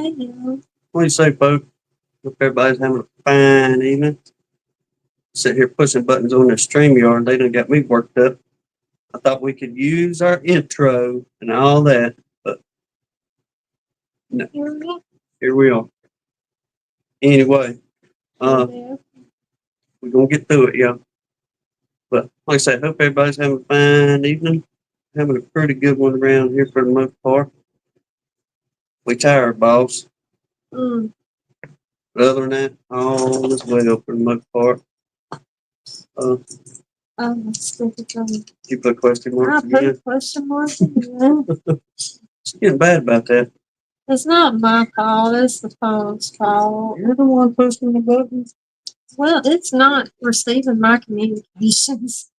you. What do you say, folks? Hope everybody's having a fine evening. Sit here pushing buttons on their StreamYard. They done got me worked up. I thought we could use our intro and all that, but no, here we are. Anyway, we're gonna get through it, y'all. But like I said, hope everybody's having a fine evening. Having a pretty good one around here for the most part. We tired, boss. Mm. But other than that, all is well for the most part. You put question marks I put again. question marks again. It's getting bad about that. It's not my fault. It's the phone's fault. You're the one pushing the buttons. Well, it's not receiving my communications.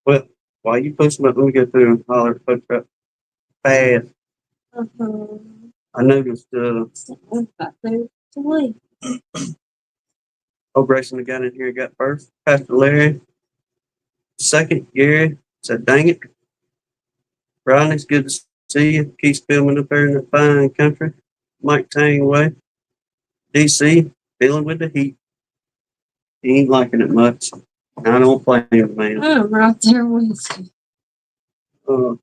Well, while you pushing it, let me get through and holler folks up fast. Uh-huh. I noticed Grayson got in here got first. Pastor Larry. Second, Gary said, dang it. Rodney's good to see you. Keeps filming up there in the fine country. Mike Tang away. DC, dealing with the heat. He ain't liking it much. I don't blame him, man. I'm right there with you.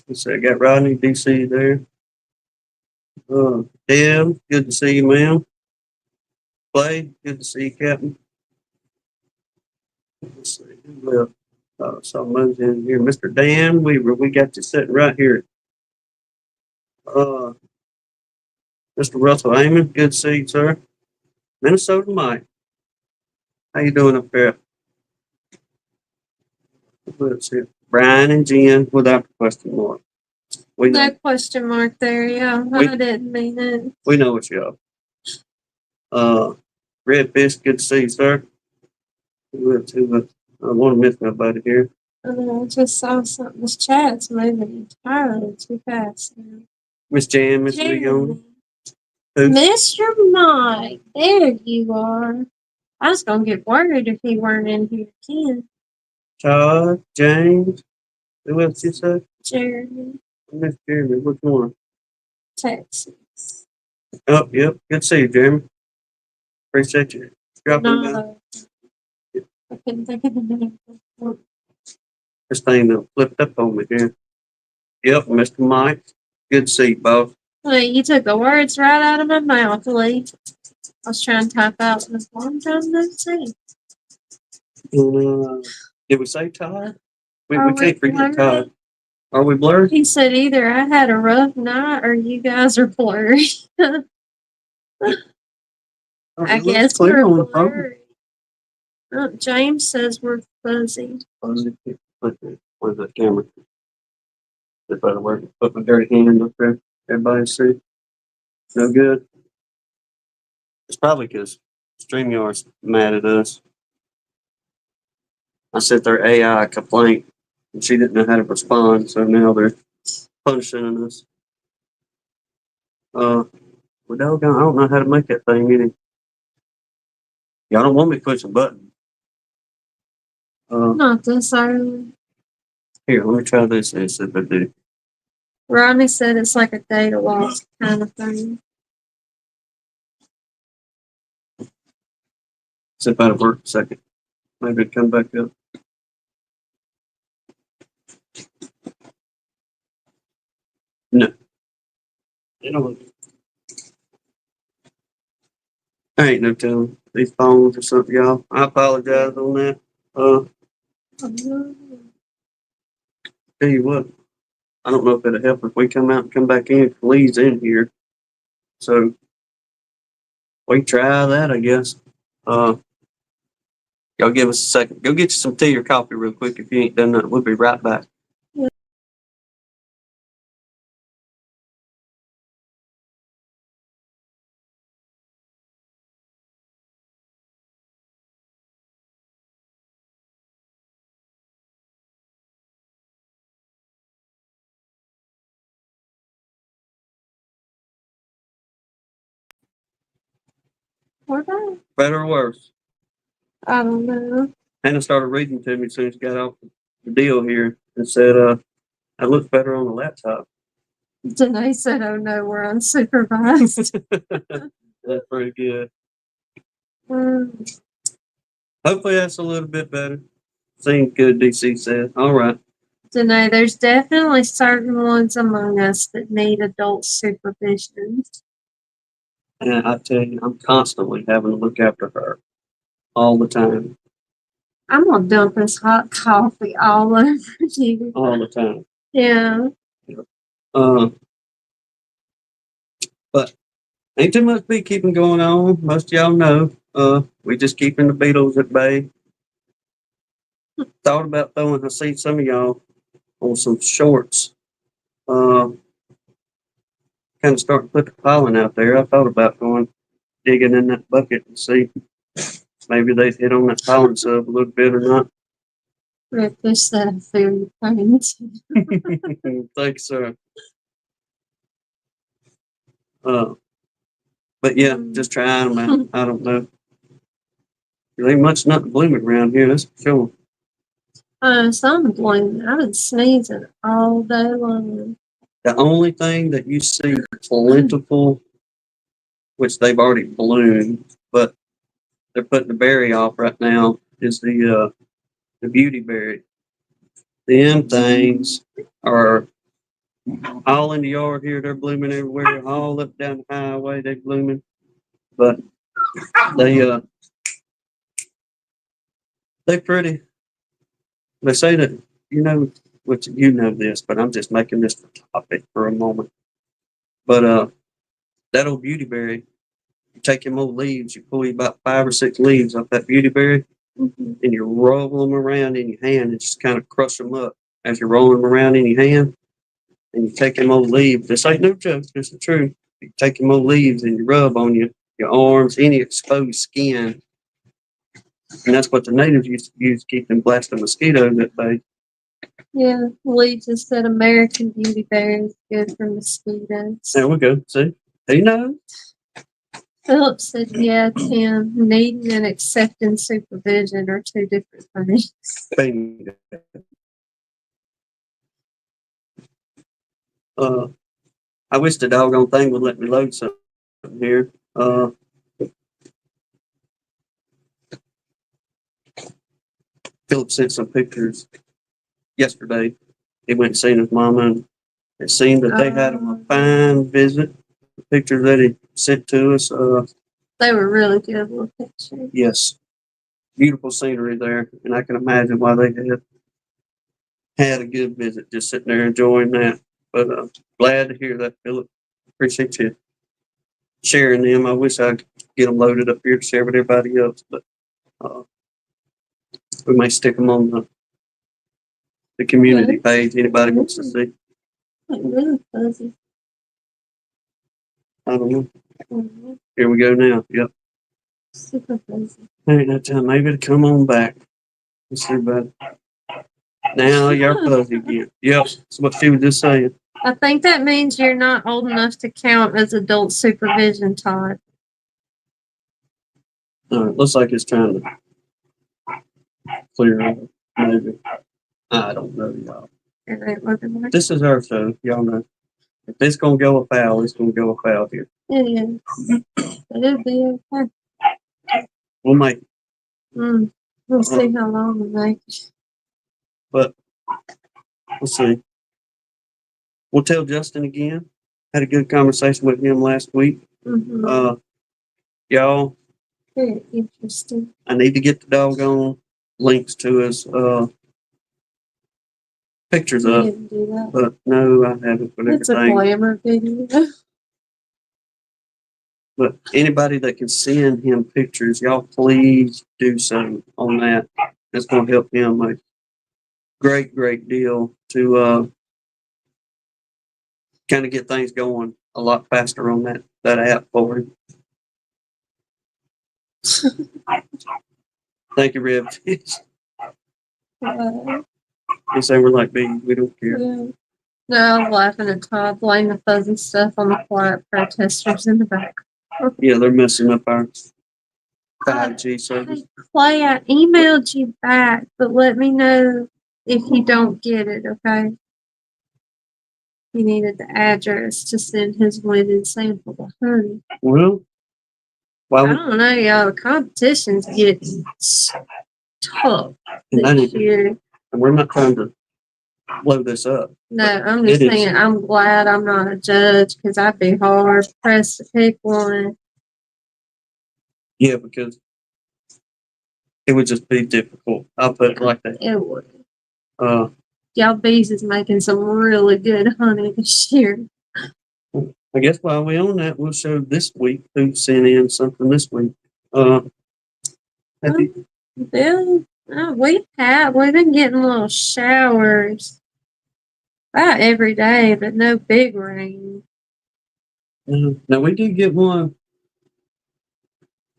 Let's see, I got Rodney, DC there. Deb, good to see you, ma'am. Clay, good to see you, Captain. Let's see, who left? Someone's in here. Mr. Dan Weaver, we got you sitting right here. Mr. Russell Amon, good to see you, sir. Minnesota Mike, how you doing up there? Let's see. Brian and Jen without question mark. We know. That question mark there, yeah. I didn't mean it. We know it's y'all. Red Fish, good to see you, sir. I want to miss nobody here. I just saw something. This chat's moving entirely too fast now. Miss Jan, Miss Leon. Mr. Mike, there you are. I was going to get worried if he weren't in here again. Todd, James. Who else you say? Jeremy. Miss Jeremy, which one? Texas. Oh, yep. Good to see you, Jeremy. Appreciate you dropping by. I couldn't think of the name. This thing flipped up on me here. Yep, Mr. Mike. Good to see you, both. Hey, you took the words right out of my mouth, Lee. I was trying to type out this long time no see. Did we say Todd? We can't forget Todd. Are we blurred? He said either I had a rough night or you guys are blurry. I guess we're blurry. James says we're fuzzy. Fuzzy. Where's that camera? If I were to put my dirty hand up there, everybody see. No good. It's probably because StreamYard's mad at us. I sent their AI a complaint and she didn't know how to respond, so now they're punishing us. Well, doggone, I don't know how to make that thing either. Y'all don't want me pushing buttons. Not this early. Here, let me try this and see if I do. Rodney said it's like a data loss kind of thing. See if that'll work a second. Maybe it'll come back up. No. I ain't no telling. These phones or something, y'all. I apologize on that. Tell you what, I don't know if it'll help if we come out and come back in. Lee's in here. So we try that, I guess. Y'all give us a second. Go get you some tea or coffee real quick if you ain't done that. We'll be right back. We're back. Better or worse? I don't know. Hannah started reading to me as soon as she got off the deal here and said, I look better on the laptop. Danae said, "Oh no, we're unsupervised." That's pretty good. Mm. Hopefully that's a little bit better. Seems good, DC said. All right. Danae, there's definitely certain ones among us that need adult supervision. And I tell you, I'm constantly having to look after her all the time. I'm gonna dump this hot coffee all over you. All the time. Yeah. Uh, but ain't too much beekeeping going on. Most of y'all know. We just keeping the beetles at bay. Thought about throwing, I see some of y'all on some shorts. Kind of starting to put the pollen out there. I thought about going digging in that bucket and see maybe they hit on that pollen sub a little bit or not. Red fish that I feel your pains. Thanks, sir. But yeah, just trying them out. I don't know. There ain't much nothing blooming around here, that's for sure. Some blooming. I've been sneezing all day long. The only thing that you see plentiful, which they've already bloomed, but they're putting the berry off right now, is the beauty berry. Them things are all in the yard here. They're blooming everywhere, all up down the highway. They're blooming, but they they're pretty. They say that which you know this, but I'm just making this the topic for a moment. But that old beauty berry, you take them old leaves, you pull you about 5 or 6 leaves off that beauty berry, Mhm. and you roll them around in your hand and just kind of crush them up as you're rolling them around in your hand. And you take them old leaves. This ain't no joke. This is the truth. You take them old leaves and you rub on your arms, any exposed skin, and that's what the natives used to use to keep them blasting mosquitoes at bay. Yeah, Lee just said American Beauty Berry is good for mosquitoes. There we go. See, who knows? Philip said, "Yeah, Tim, needing and accepting supervision are two different things." Bingo. I wish the doggone thing would let me load something here. Philip sent some pictures yesterday. He went and seen his mama, and it seemed that they had a fine visit. The pictures that he sent to us, They were really good little pictures. yes, beautiful scenery there, and I can imagine why they had a good visit, just sitting there enjoying that. But glad to hear that, Philip. Appreciate you sharing them. I wish I could get them loaded up here to share with everybody else, but uh, we may stick them on the community page. Anybody wants to see? Really fuzzy. I don't know. Here we go now. Yep. Super fuzzy. Ain't that time. Maybe to come on back. Let's see about it. Now you're fuzzy again. Yep. That's what she was just saying. I think that means you're not old enough to count as adult supervision, Todd. All right. Looks like it's trying to clear up. Maybe. I don't know, y'all. It ain't looking like This is our show. Y'all know. If it's going to go afoul, it's going to go afoul here. it is. It'll be okay. We'll make it. We'll see how long we make it. But let's see. We'll tell Justin again. Had a good conversation with him last week. Mm-hmm. Y'all, Very interesting. I need to get the doggone links to his pictures You up. didn't do that. But no, I haven't put It's a everything. glamour video. But anybody that can send him pictures, y'all please do so on that. It's going to help him a great deal to kind of get things going a lot faster on that app for him. Thank you, Rev. He said we're like bees. We don't care. Yeah. No, I'm laughing at Todd. Blame the fuzzy stuff on the quiet protesters in the back. Yeah, they're messing up our 5G service. Hey, Clay, I emailed you back, but let me know if you don't get it, okay? He needed the address to send his winning sample of honey. Well, why I would don't know, y'all. The competition's getting tough this year. and we're not trying to blow this up. No, I'm just saying, I'm glad I'm not a judge because I'd be hard pressed to pick one. Yeah, because it would just be difficult. I'll put it like that. It would. Uh, Y'all bees is making some really good honey this year. I guess while we're on that, we'll show this week who sent in something this week. Have you, We've been getting little showers about every day, but no big rain. now we did get one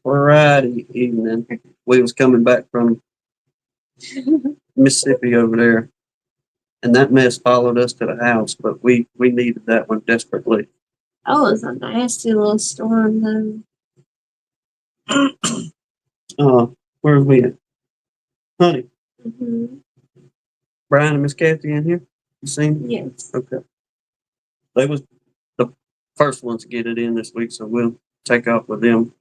Friday evening. We was coming back from Mississippi over there, and that mess followed us to the house. But we needed that one desperately. That was a nasty little storm, though. Where are we at? Honey, Mm-hmm. Brian and Miss Kathy in here? You seen them? Yes. Okay. They was the first ones to get it in this week, so we'll take off with them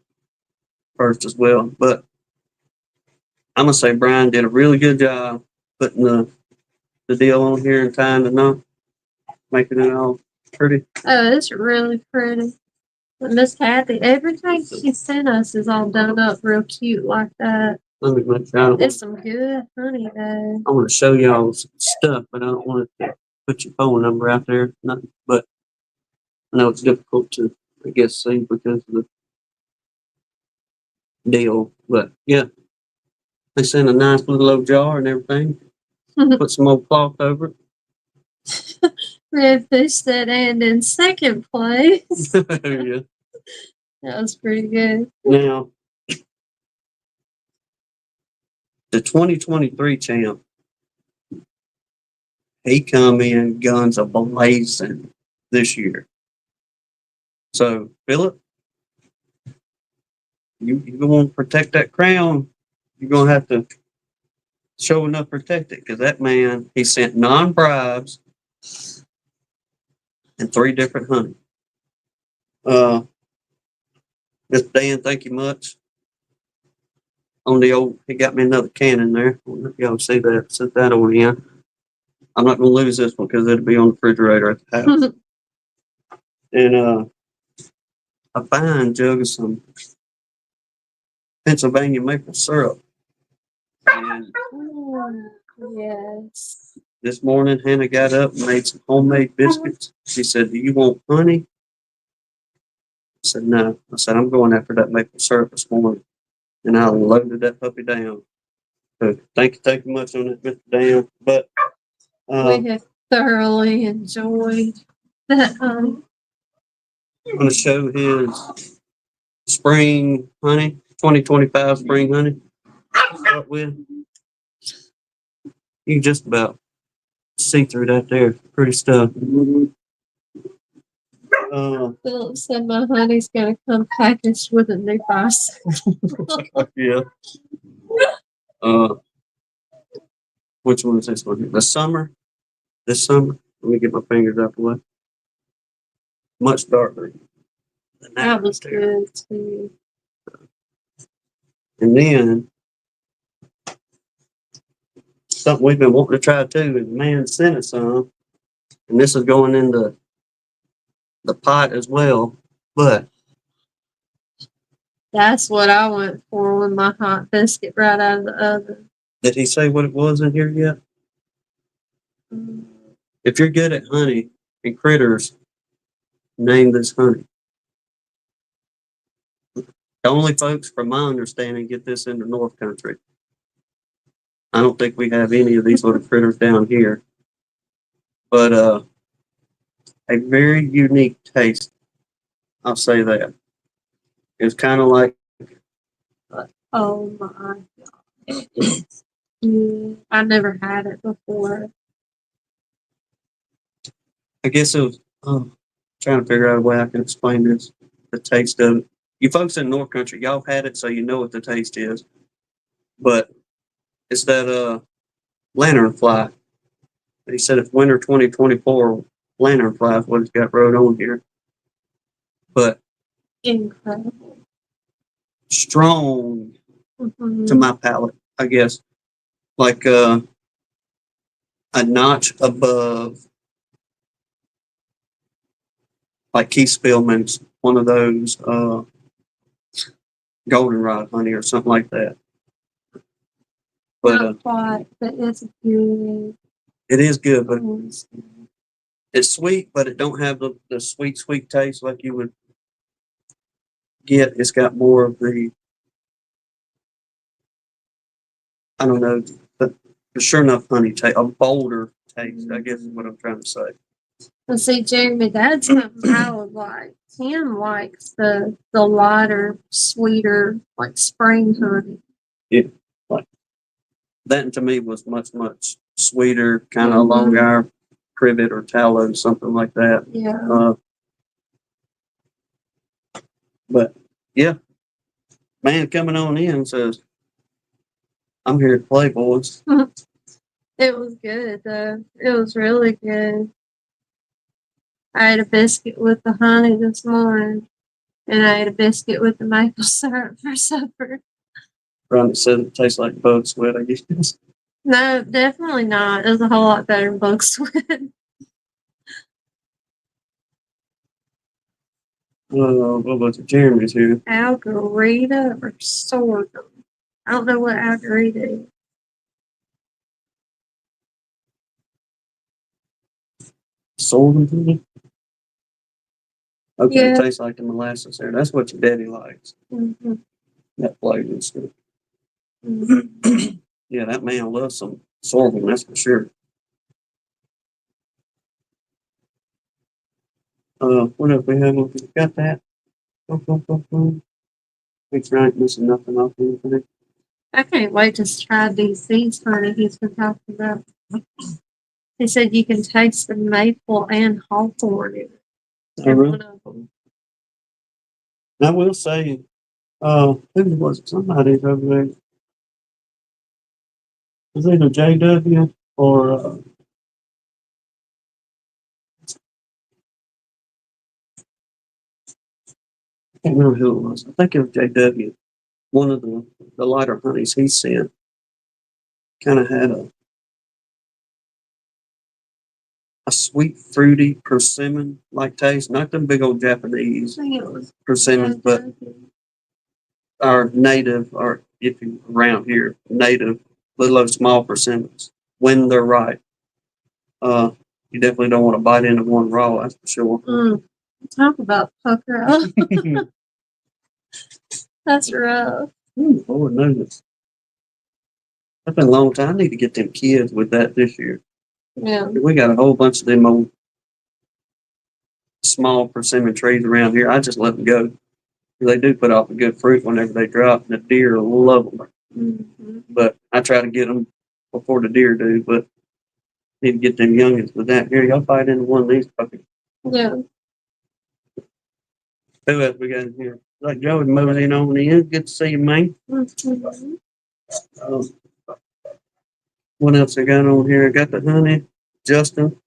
first as well. But I'm gonna say Brian did a really good job putting the deal on here in time to know, making it all pretty. Oh, it's really pretty. Miss Kathy, everything she sent us is all done up real cute like that. Let me make sure. It's some good honey, though. I want to show y'all some stuff, but I don't want to put your phone number out there. Nothing, but I know it's difficult to, I guess, see because of the deal. But yeah, they sent a nice little old jar and everything. Put some old cloth over it. Red fish that and in second place. Yeah. That was pretty good. Now, the 2023 champ, he come in guns a blazing this year. So, Philip, you want to protect that crown, you're going to have to show enough protect it because that man, he sent non-bribes and 3 different honey. Mr. Dan, thank you much. On the old, he got me another can in there. Y'all see that? Set that on in. I'm not going to lose this one because it'll be on the refrigerator at the house. And a fine jug of some Pennsylvania maple syrup. And Yes. this morning, Hannah got up and made some homemade biscuits. She said, "Do you want honey?" I said, "No." I said, "I'm going after that maple syrup this morning." And I loaded that puppy down. So thank you taking much on that, Mr. Dan. But we have thoroughly enjoyed that. I'm going to show his spring honey, 2025 spring honey. Start with. You can just about see through that there. Pretty stuff. Philip said my honey's gonna come packaged with a new bicycle. Yeah. Which one is this one? The summer. This summer. Let me get my fingers out the way. Much darker. That was good too. And then something we've been wanting to try too, and the man sent us some. And this is going into the pot as well. But that's what I went for with my hot biscuit right out of the oven. did he say what it was in here yet? If you're good at honey and critters, name this honey. The only folks, from my understanding, get this in the North Country. I don't think we have any of these little critters down here. But a very unique taste. I'll say that. It's kind of like. Oh my god. I never had it before. I guess it was trying to figure out a way I can explain this. The taste of it. You folks in North Country, y'all had it, so you know what the taste is. But it's that lantern fly. He said if winter 2024 lanternfly is what it's got wrote on here. But Incredible. strong Mm-hmm. to my palate, I guess. Like a notch above, like Keith Spillman's one of those goldenrod honey or something like that. But Not quite, but it's good. it is good, but Oh, it's sweet, but it don't have the sweet taste like you would get. It's got more of the, I don't know, the sure enough honey taste, a bolder taste, I guess is what I'm trying to say. and see, Jeremy, that's something I would like. Tim likes the lighter, sweeter, like spring honey. Yeah, like that to me was much sweeter, kind of Mhm. along our privet or tallow, something like that. Yeah. But yeah, man coming on in says, I'm here to play, boys. It was good though. It was really good. I ate a biscuit with the honey this morning, and I ate a biscuit with the maple syrup for supper. Ronnie said it tastes like bug sweat, I guess. No, definitely not. It was a whole lot better than bug sweat. What was it? Jeremy's here. Algorithm or sorghum. I don't know what algorithm is. Sorghum. Okay, Yeah. it tastes like the molasses there. That's what your daddy likes. Mm-hmm. That flavor and stuff. Mm-hmm. Yeah, that man loves some sorghum, that's for sure. What else we have? We got that. Thanks, right, missing nothing off anything. I can't wait to try these seeds honey he's been talking about. He said you can taste the maple and hawthorn in it. Oh, really? One of them. I will say, who was it? Somebody over there. It was either JW or I can't remember who it was. I think it was JW. One of the lighter honeys he sent kind of had a sweet, fruity persimmon like taste. Not them big old Japanese I think it was persimmons, but our native, or if you around here, native little old small persimmons when they're ripe. You definitely don't want to bite into one raw, that's for sure. Talk about pucker up. That's rough. Lord knows. That's been a long time. I need to get them kids with that this year. Yeah. We got a whole bunch of them old small persimmon trees around here. I just let them go. They do put off a good fruit whenever they drop, and the deer love them. Mm-hmm. But I try to get them before the deer do. But need to get them youngins with that. Here, y'all bite into one of these puppies. Yeah. Who else we got in here? Like Joey moving in on the end. Good to see you, man. Mm-hmm. What else I got on here? I got the honey. Justin.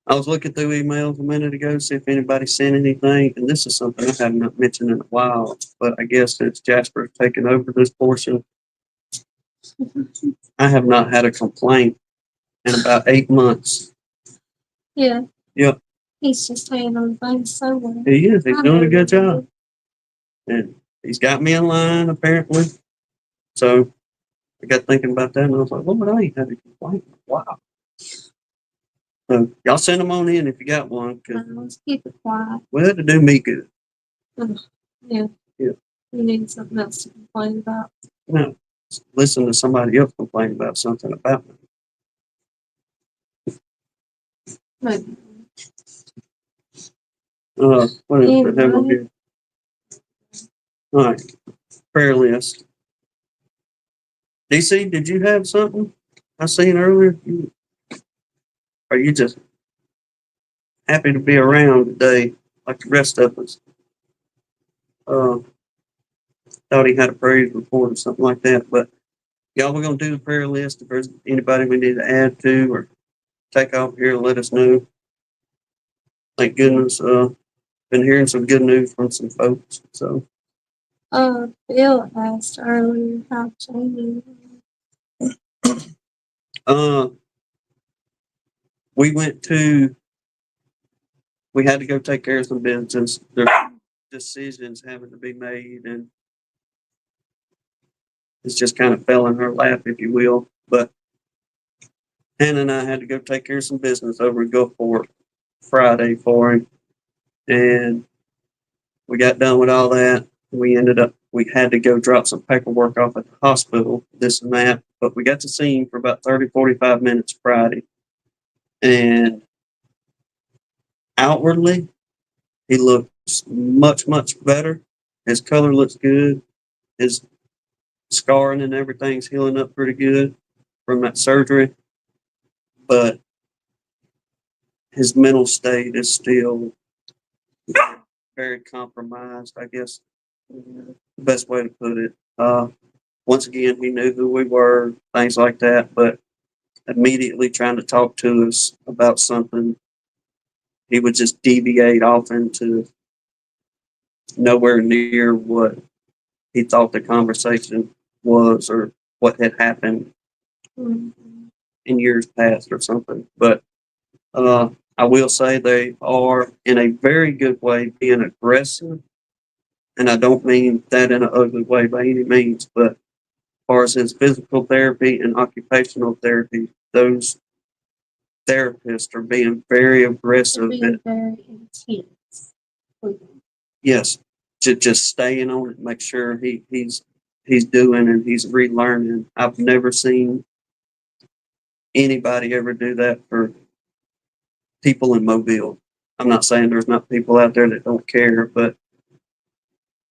I was looking through emails a minute ago to see if anybody sent anything, and this is something I have not mentioned in a while, but I guess since Jasper's taken over this portion, I have not had a complaint in about 8 months. Yeah. Yep. He's just handling things so well. He is. He's doing a good job. And he's got me in line, apparently. So I got thinking about that, and I was like, Lord, I ain't had a complaint. Wow. So y'all send them on in if you got one. Let's keep it quiet. Well, to do me good. Yeah. Yeah. You need something else to complain about. No. Listen to somebody else complain about something about me. Maybe. What else we have on here? All right. Prayer list. DC, did you have something I seen earlier? Are you just happy to be around today like the rest of us? Thought he had a praise report or something like that. But y'all, we're going to do the prayer list. If there's anybody we need to add to or take off here, let us know. Thank goodness. Been hearing some good news from some folks. So, Bill asked earlier how Jamie. uh, we went to. We had to go take care of some business. There's decisions having to be made, and it's just kind of fell in her lap, if you will. But Hannah and I had to go take care of some business over in Gulfport Friday for him, and we got done with all that. We had to go drop some paperwork off at the hospital, this and that, but we got to see him for about 30, 45 minutes Friday. And outwardly, he looks much, much better. His color looks good. His scarring and everything's healing up pretty good from that surgery. But his mental state is still very compromised, I guess, the best way to put it. Once again, he knew who we were, things like that, but immediately trying to talk to us about something, he would just deviate off into nowhere near what he thought the conversation was or what had happened in years past or something. But I will say they are, in a very good way, being aggressive. And I don't mean that in an ugly way by any means, but as far as his physical therapy and occupational therapy, those therapists are being very aggressive. Being very intense. Yes, just staying on it, make sure he's doing and he's relearning. I've never seen anybody ever do that for people in Mobile. I'm not saying there's not people out there that don't care, but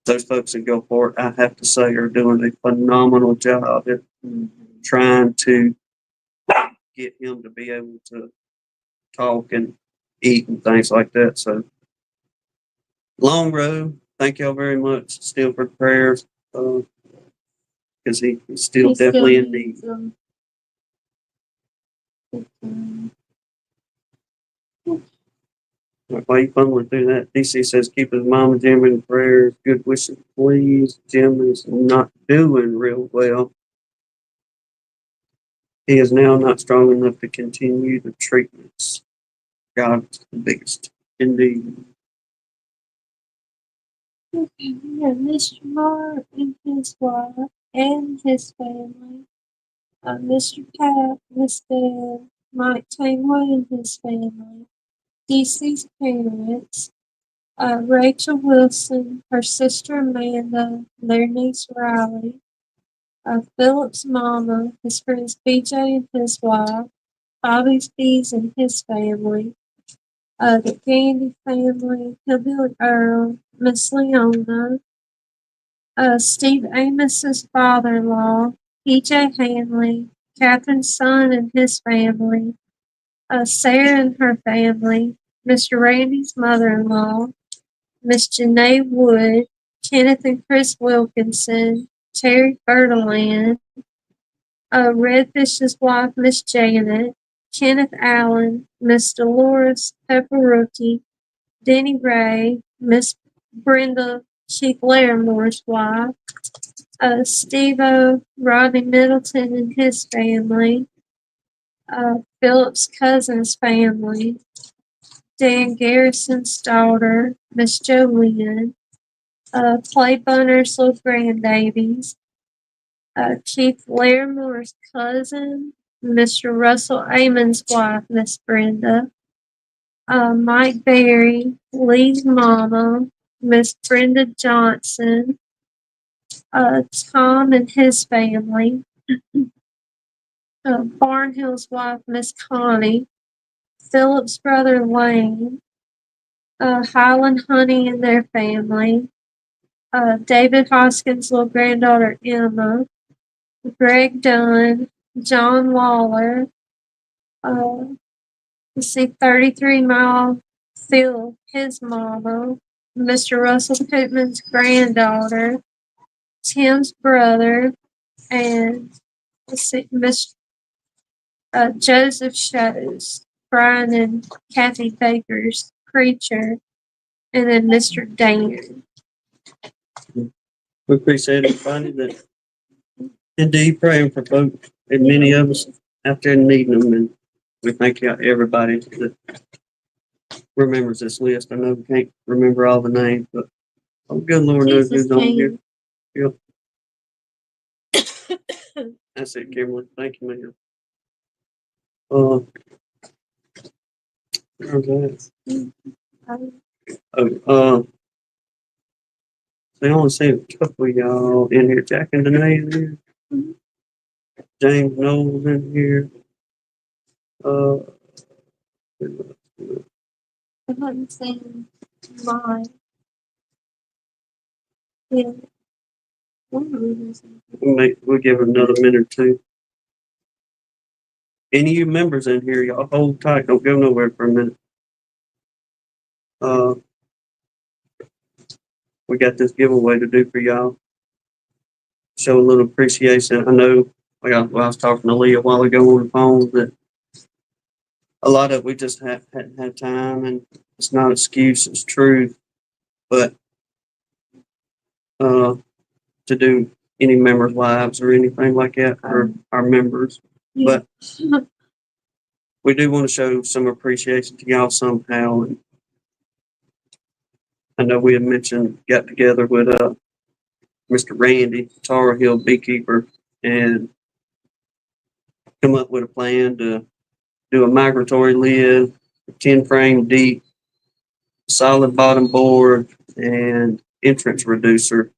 those folks that go for it, I have to say, are doing a phenomenal job at trying to get him to be able to talk and eat and things like that. So, long road. Thank y'all very much still for the prayers because he's still definitely in need. Why you fumbling through that? DC says keep his mama Jim in prayers. Good wishes, please. Jim is not doing real well. He is now not strong enough to continue the treatments. God's the biggest. Indeed. Okay, Mr. Mark and his wife and his family. Mr. Pat, Miss Deb, Mike Tanway and his family. DC's parents. Rachel Wilson, her sister Amanda, their niece Riley. Philip's mama, his friends BJ and his wife. Bobby's Bees and his family. The Gandy family, Hillbilly Earl, Miss Leona, Steve Amos's father-in-law, PJ Hanley, Catherine's son and his family, Sarah and her family, Mr. Randy's mother-in-law, Miss Janae Wood, Kenneth and Chris Wilkinson, Terry Bertaland, Redfish's wife, Miss Janet, Kenneth Allen, Miss Dolores Pepperucci, Denny Ray, Miss Brenda Chief Larimer's wife, Steve-O, Rodney Middleton and his family, Philip's cousin's family, Dan Garrison's daughter, Miss Jolene, Clay Bunner's little grandbabies, Chief Larimer's cousin, Mr. Russell Amon's wife, Miss Brenda, Mike Berry, Lee's mama, Miss Brenda Johnson, Tom and his family, Barnhill's wife, Miss Connie, Philip's brother Wayne, Highland Honey and their family, David Hoskins' little granddaughter Emma, Greg Dunn, John Waller, let's see, 33 Mile Phil, his mama, Mr. Russell Pittman's granddaughter, Tim's brother, and let's see, Miss Joseph Shows, Brian and Kathy Baker's Preacher, and then Mr. Dan. We appreciate everybody that indeed praying for folks, and many of us out there needing them. And we thank you, everybody that remembers this list. I know we can't remember all the names, but oh, good Lord knows Jesus who's on here. came. That's it, Kimberly. Thank you, ma'am. Where's that? They only see a couple of y'all in here. Jack and Danae in here. Mhm. James Knowles in here. I haven't seen mine. Yeah. We'll give it another minute or two. Any of you members in here, y'all hold tight. Don't go nowhere for a minute. We got this giveaway to do for y'all. Show a little appreciation. I know, like I was talking to Lee a while ago on the phone, that a lot of it we just hadn't had time, and it's not an excuse, it's truth. But to do any members' lives or anything like that for our members. Yeah. But we do want to show some appreciation to y'all somehow. And I know we had mentioned, got together with Mr. Randy, Tar Heel Beekeeper, and come up with a plan to do a migratory lid, 10 frame deep, solid bottom board, and entrance reducer.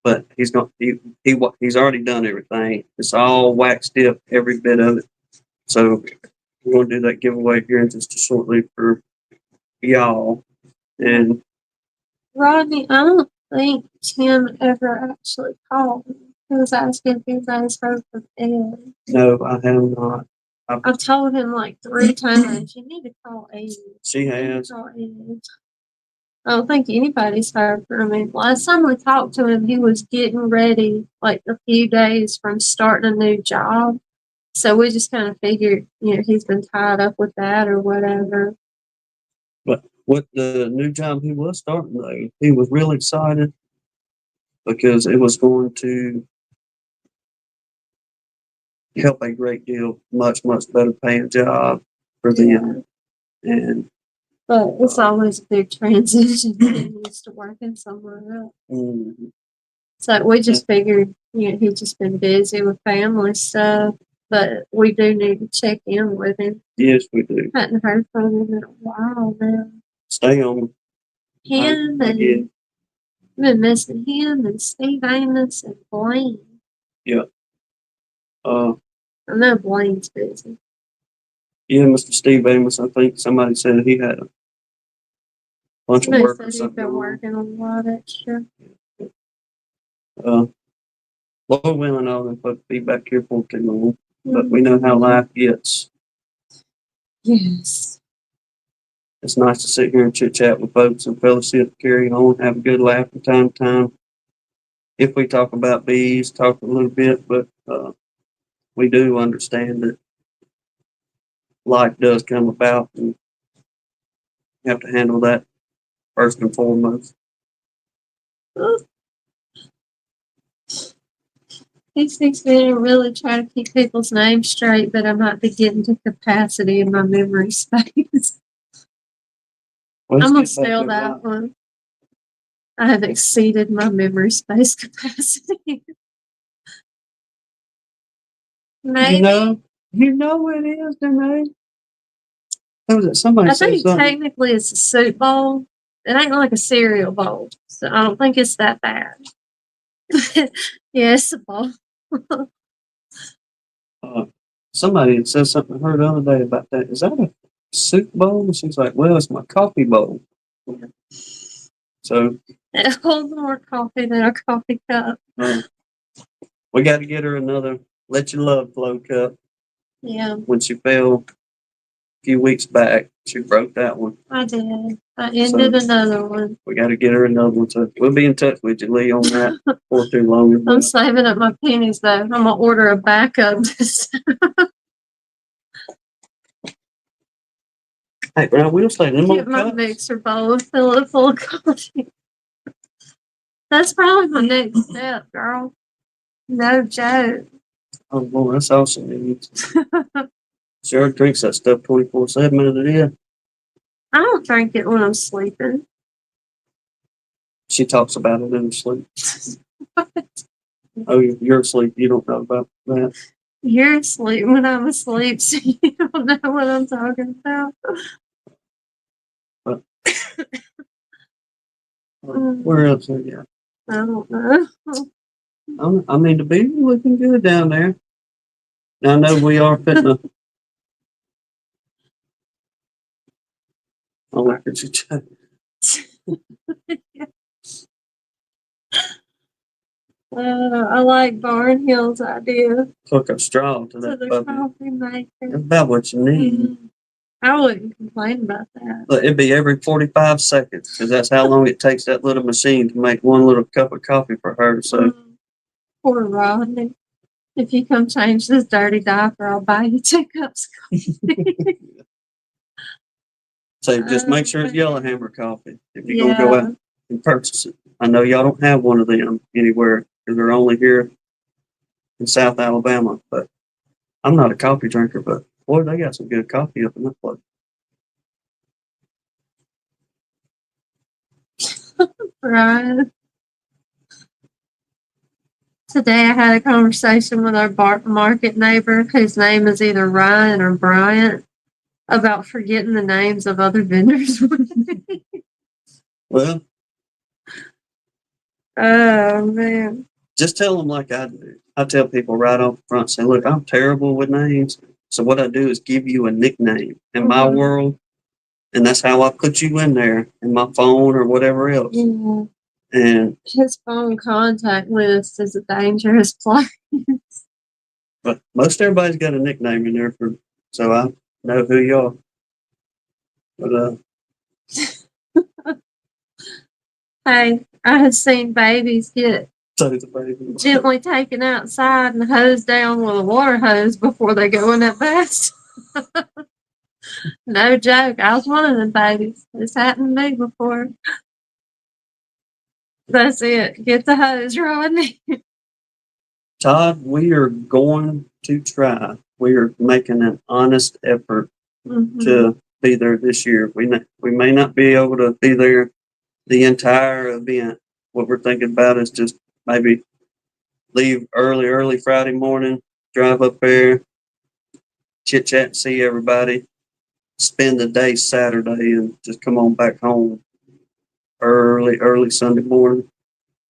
But he's already done everything. It's all waxed up, every bit of it. So we're going to do that giveaway here in just shortly for y'all. And Rodney, I don't think Tim ever actually called me. He was asking if you guys heard from Ed. no, I have not. I've told him like 3 times, you need to call Ed. She has. Call Ed. I don't think anybody's heard from him. Last time we talked to him, he was getting ready like a few days from starting a new job. So we just kind of figured, he's been tied up with that or whatever. But with the new job he was starting, though, he was really excited because it was going to help a great deal, much, much better paying job for them. And but it's always a big transition getting used to working somewhere else. Mm-hmm. So we just figured, he's just been busy with family stuff, but we do need to check in with him. Yes, we do. Hadn't heard from him in a while now. Stay on Him and we've been missing him and Steve Amos and Blaine. Yeah. I know Blaine's busy. Yeah, Mr. Steve Amos, I think somebody said he had a bunch of work or something. He's been working a lot extra. Lord willing, all them folks be back here for too long. But we know how life gets. Yes. It's nice to sit here and chit chat with folks and fellowship, carry on, have a good laugh from time to time. If we talk about bees, talk a little bit, but we do understand that life does come about and you have to handle that first and foremost. He thinks me to really try to keep people's names straight, but I might be getting to capacity in my memory space. I'm going to steal that one. I have exceeded my memory space capacity. Maybe. You know what it is, Danae? Somebody I said think something. technically it's a soup bowl. It ain't like a cereal bowl, so I don't think it's that bad. Yeah, it's a bowl. Somebody had said something to her the other day about that. Is that a soup bowl? And she's like, well, it's my coffee bowl. So It holds more coffee than a coffee cup. We got to get her another Let Your Love Flow cup. Yeah. When she fell a few weeks back, she broke that one. I did. I ended another one. We got to get her another one. So we'll be in touch with you, Lee, on that for too long. I'm saving up my pennies, though. I'm going to order a backup. Hey, but I will say, them Get old my cups. mixer bowl and fill it full of coffee. That's probably my next step, girl. No joke. Oh, boy, that's awesome. Sarah drinks that stuff 24/7 out of the day. I don't drink it when I'm sleeping. She talks about it in her sleep. Oh, you're asleep. You don't talk about that. You're asleep when I'm asleep, so you don't know what I'm talking about. Where else are you? I don't know. I mean, the bees are looking good down there. Now, I know we are fitting a. Oh, look at you. I like Barnhill's idea Hook a straw to to that the puppy. coffee maker. That's about what you need. I wouldn't complain about that. Look, it'd be every 45 seconds because that's how long it takes that little machine to make one little cup of coffee for her. So, Poor Rodney. If you come change this dirty diaper, I'll buy you 2 cups of coffee. so just make sure it's Yellowhammer coffee if you're Yeah. going to go out and purchase it. I know y'all don't have one of them anywhere because they're only here in South Alabama. But I'm not a coffee drinker, but boy, they got some good coffee up in that place. Right. Today I had a conversation with our market neighbor whose name is either Ryan or Bryant about forgetting the names of other vendors. Well, Oh man. just tell them like I do. I tell people right off the front, say, look, I'm terrible with names. So what I do is give you a nickname in my world, and that's how I put you in there in my phone or whatever else. Yeah. And his phone contact list is a dangerous place. but most everybody's got a nickname in there for, so I know who you are. But Hey, I have seen babies get so the baby. gently taken outside and hosed down with a water hose before they go in that bath. No joke. I was one of them babies. It's happened to me before. That's it. Get the hose running. Todd, we are going to try. We are making an honest effort to be there this year. We may not be able to be there the entire event. What we're thinking about is just maybe leave early Friday morning, drive up there, chit chat, see everybody, spend the day Saturday, and just come on back home early Sunday morning.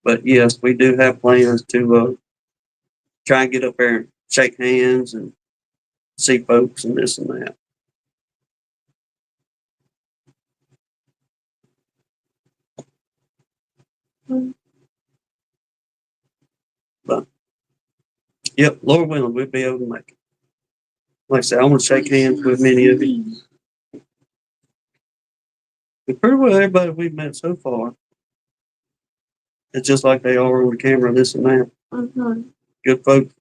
But yes, we do have plans to try and get up there and shake hands and see folks and this and that. But yep, Lord willing, we'll be able to make it. Like I said, I want to shake hands with many of you. And pretty well everybody we've met so far, it's just like they are on the camera, this and that. Good folks.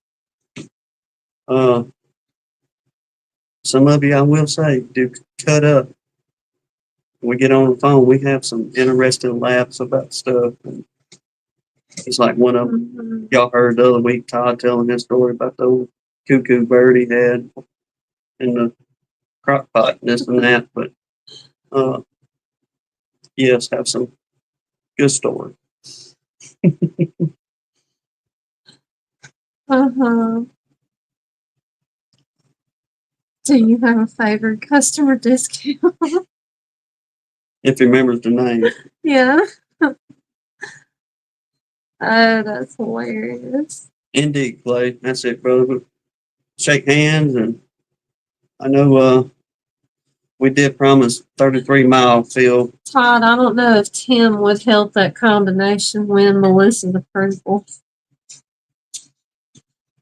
Some of you, I will say, do cut up. When we get on the phone, we have some interesting laughs about stuff. And it's like one of them, y'all heard the other week, Todd telling his story about the old cuckoo bird he had in the crock pot and this and that. But yes, have some good story. Do you have a favorite customer discount? If he remembers the name. Yeah. Oh, that's hilarious. Indeed, Clay. That's it, brother. Shake hands, and I know we did promise 33-mile field. Todd, I don't know if Tim would help that combination win Melissa's approval.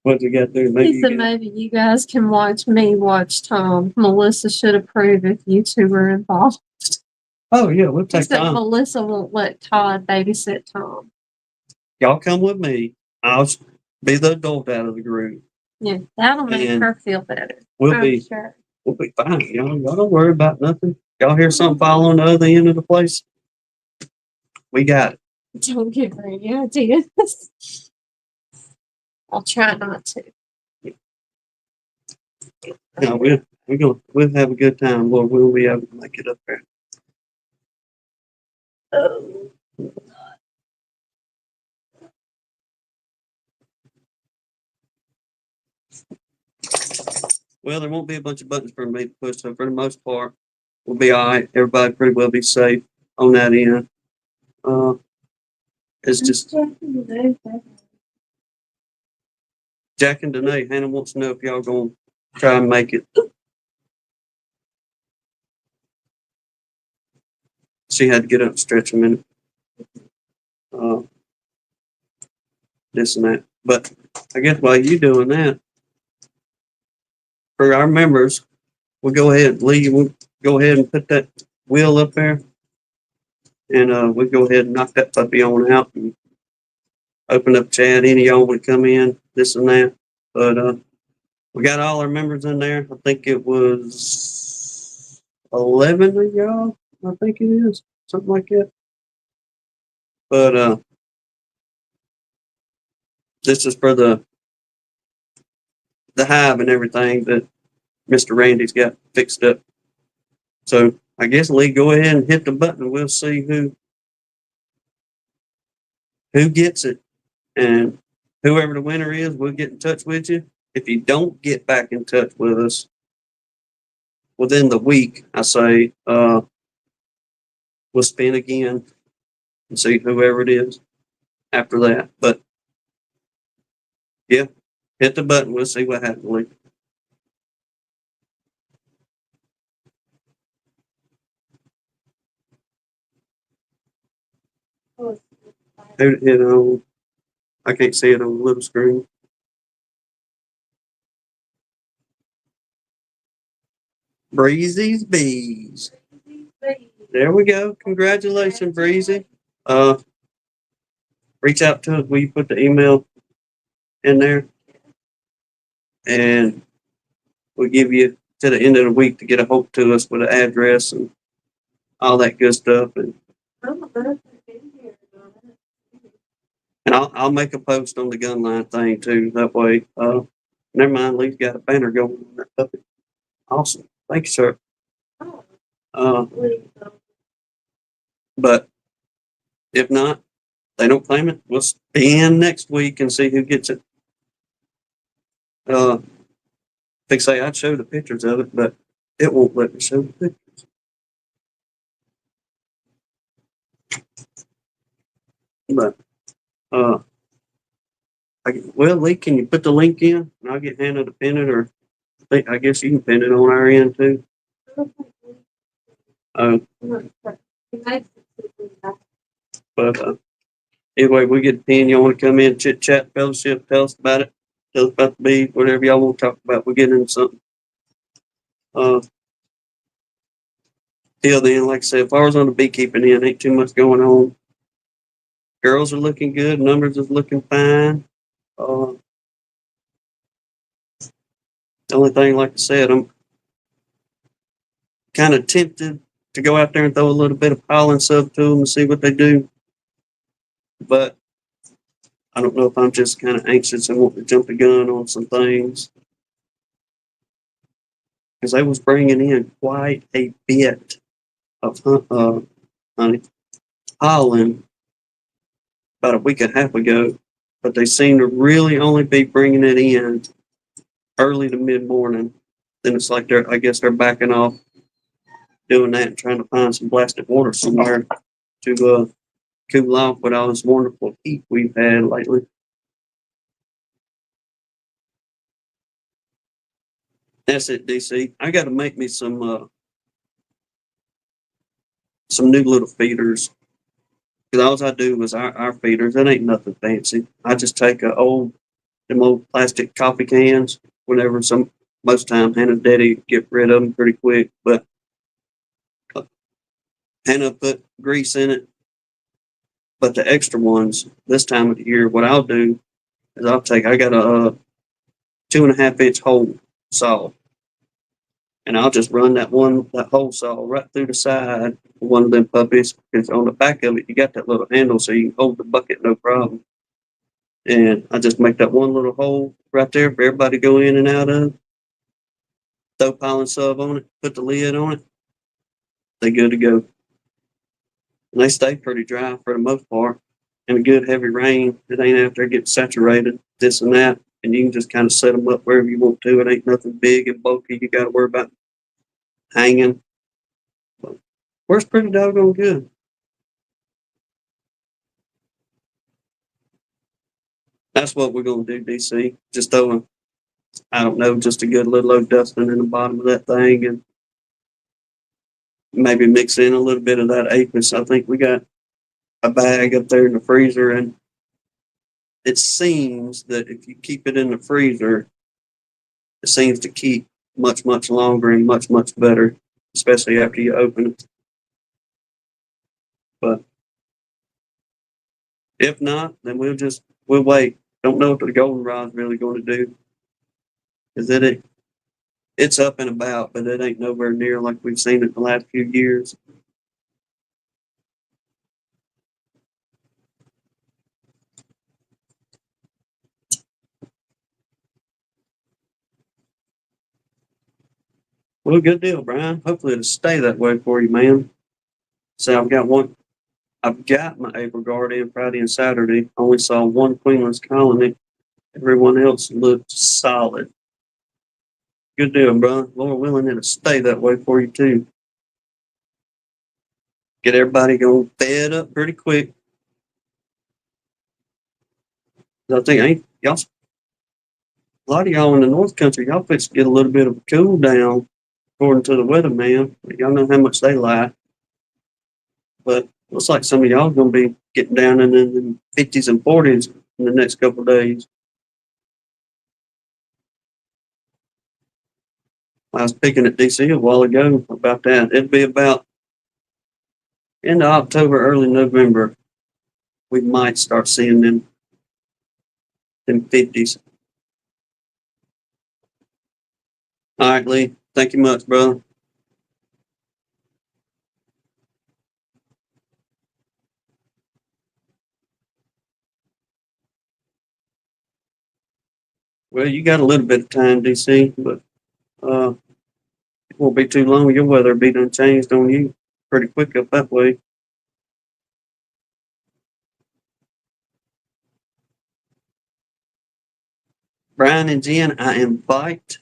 What you got there? Maybe he said maybe you guys can watch me watch Tom. Melissa should approve if you two were involved. Oh yeah, we'll take Except Tom. Melissa won't let Todd babysit Tom. Y'all come with me. I'll be the adult out of the group. Yeah, that'll make her feel better. We'll be fine. Y'all don't worry about nothing. Y'all hear something fall on the other end of the place? We got it. Don't give her any ideas. I'll try not to. No, we'll have a good time. We'll be able to make it up there. Oh. Well, there won't be a bunch of buttons for me to push, so for the most part, we'll be all right. Everybody pretty well be safe on that end. It's just Jack and Danae. Hannah wants to know if y'all gonna try and make it. She had to get up and stretch a minute. This and that. But I guess while you doing that, for our members, we'll go ahead, Lee, we'll go ahead and put that wheel up there. And we'll go ahead and knock that puppy on out and open up chat. Any of y'all would come in, this and that. But we got all our members in there. I think it was 11 of y'all. I think it is something like that. But this is for the hive and everything that Mr. Randy's got fixed up. So I guess Lee, go ahead and hit the button. We'll see who gets it, and whoever the winner is, we'll get in touch with you. If you don't get back in touch with us within the week, I say we'll spin again and see whoever it is after that. But yeah, hit the button. We'll see what happens, Lee. I can't see it on the little screen. Breezy's Bees. There we go. Congratulations, Breezy. Reach out to us. Will you put the email in there? And we'll give you to the end of the week to get a hold to us with an address and all that good stuff. And I'll make a post on the gun line thing too. That way, never mind. Lee's got a banner going on that puppy. Awesome. Thank you, sir. But if not, they don't claim it. We'll spin next week and see who gets it. They say I'd show the pictures of it, but it won't let me show the pictures. But well, Lee, can you put the link in, and I'll get Hannah to pin it, or I guess you can pin it on our end too. But anyway, we get the pin. Y'all want to come in, chit chat, fellowship, tell us about it, tell us about the bees, whatever y'all want to talk about. We'll get into something. Till then, like I said, if I was on the beekeeping end, ain't too much going on. Girls are looking good. Numbers is looking fine. The only thing, like I said, I'm kind of tempted to go out there and throw a little bit of pollen sub to them and see what they do. But I don't know if I'm just kind of anxious and want to jump the gun on some things. Because they was bringing in quite a bit of pollen about a week and a half ago. But they seem to really only be bringing it in early to mid-morning. Then it's like I guess they're backing off doing that and trying to find some blasted water somewhere to cool off with all this wonderful heat we've had lately. That's it, DC. I got to make me some new little feeders. Because all I do is our feeders. It ain't nothing fancy. I just take them old plastic coffee cans. Whenever most time Hannah's daddy get rid of them pretty quick, but Hannah put grease in it. But the extra ones this time of the year, what I'll do is I got a 2.5 inch hole saw, and I'll just run that hole saw right through the side of one of them puppies, because on the back of it you got that little handle so you can hold the bucket no problem. And I just make that one little hole right there for everybody to go in and out of. Throw pollen sub on it, put the lid on it. They good to go. And they stay pretty dry for the most part. And a good heavy rain, it ain't after it gets saturated, this and that. And you can just kind of set them up wherever you want to. It ain't nothing big and bulky you got to worry about hanging. But works pretty doggone good. That's what we're going to do, DC. Just throw I don't know, just a good little old dusting in the bottom of that thing, and maybe mix in a little bit of that Apis. I think we got a bag up there in the freezer, and it seems that if you keep it in the freezer, it seems to keep much, much longer and much, much better, especially after you open it. But if not, then we'll wait. Don't know what the goldenrod's really going to do, because it's up and about, but it ain't nowhere near like we've seen it the last few years. Well, good deal, Brian. Hopefully it'll stay that way for you, man. So I've got my April guard in Friday and Saturday. Only saw one queenless colony. Everyone else looked solid. Good deal, bro. Lord willing, it'll stay that way for you too. Get everybody going fed up pretty quick. I think ain't y'all a lot of y'all in the North Country, y'all fix to get a little bit of a cool down according to the weatherman. Y'all know how much they lie. But looks like some of y'all gonna be getting down in the 50s and 40s in the next couple of days. I was picking at DC a while ago about that. It'd be about end of October, early November. We might start seeing them 50s. All right, Lee. Thank you much, brother. Well, you got a little bit of time, DC, but it won't be too long. Your weather will be done changed on you pretty quick up that way. Brian and Jen, I invite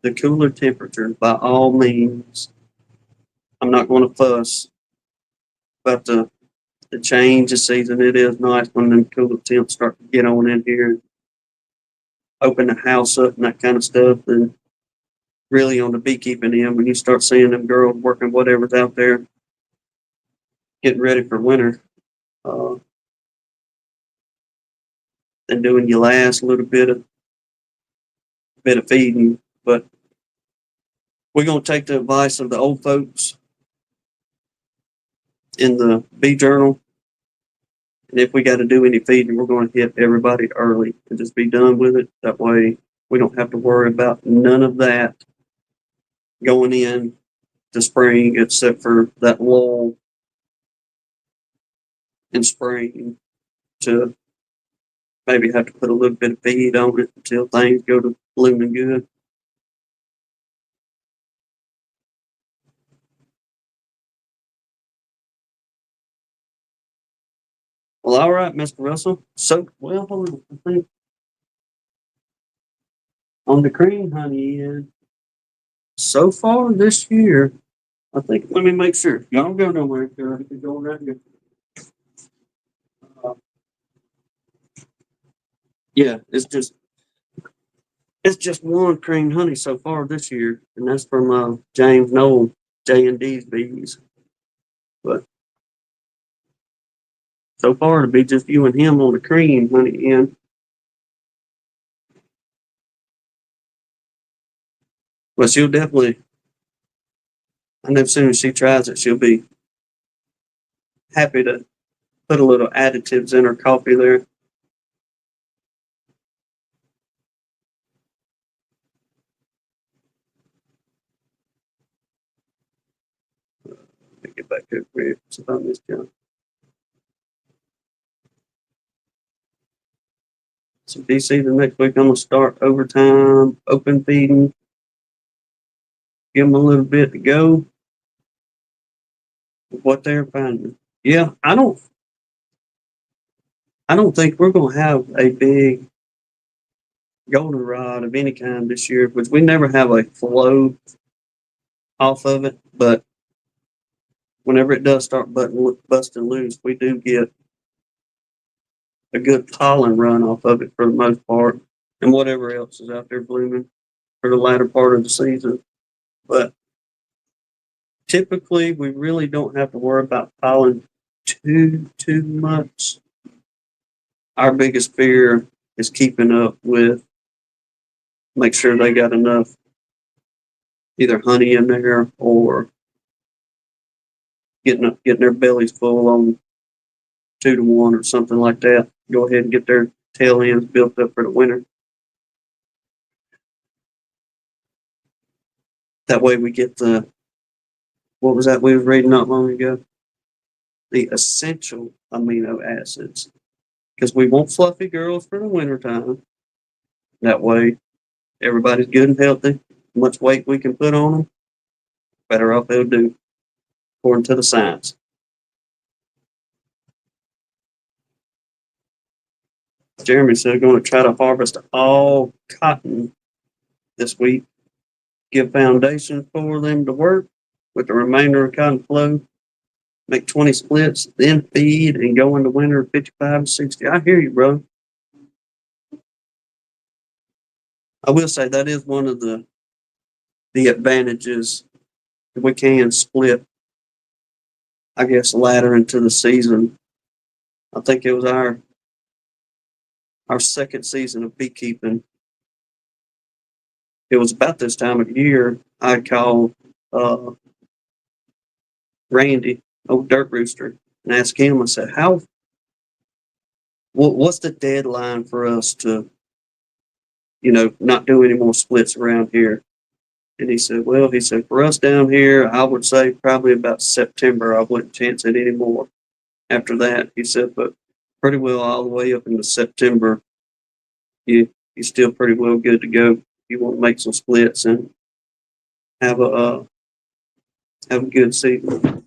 the cooler temperatures by all means. I'm not going to fuss about the change of season. It is nice when them cooler temps start to get on in here, open the house up and that kind of stuff. And really on the beekeeping end, when you start seeing them girls working whatever's out there, getting ready for winter, uh, and doing your last little bit of feeding. But we're gonna take the advice of the old folks in the bee journal. And if we got to do any feeding, we're going to hit everybody early and just be done with it. That way, we don't have to worry about none of that going in to spring, except for that lull in spring to maybe have to put a little bit of feed on it until things go to blooming good. Well, all right, Mr. Russell. So, well, I think on the cream honey end, so far this year, I think, let me make sure. Y'all go nowhere. I can go right here. Uh, yeah, it's just one cream honey so far this year, and that's from James Noel, J&D's bees. But so far, it'll be just you and him on the cream honey end. But she'll definitely, I know as soon as she tries it, she'll be happy to put a little additives in her coffee there. get back over here. See if I missed you. So DC, the next week I'm gonna start overtime, open feeding, give them a little bit to go with what they're finding. Yeah, I don't think we're gonna have a big goldenrod of any kind this year, which we never have a flow off of it, but whenever it does start busting loose, we do get a good pollen run off of it for the most part, and whatever else is out there blooming for the latter part of the season. But typically, we really don't have to worry about pollen too much. Our biggest fear is keeping up with, make sure they got enough either honey in there or getting their bellies full on 2 to 1 or something like that. Go ahead and get their tail ends built up for the winter. That way we get the, what was that we were reading not long ago? The essential amino acids. Because we want fluffy girls for the wintertime. That way everybody's good and healthy. How much weight we can put on them, better off they'll do, according to the science. Jeremy said they're going to try to harvest all cotton this week, give foundation for them to work with the remainder of cotton flow, make 20 splits, then feed and go into winter 55 to 60. I hear you, bro. I will say that is one of the advantages that we can split, I guess, later into the season. I think it was our second season of beekeeping. It was about this time of year I called Randy, old dirt rooster, and asked him, I said, what's the deadline for us to, not do any more splits around here? And he said, for us down here, I would say probably about September. I wouldn't chance it anymore after that. He said, but pretty well all the way up into September, you're still pretty well good to go. You want to make some splits and have a good season.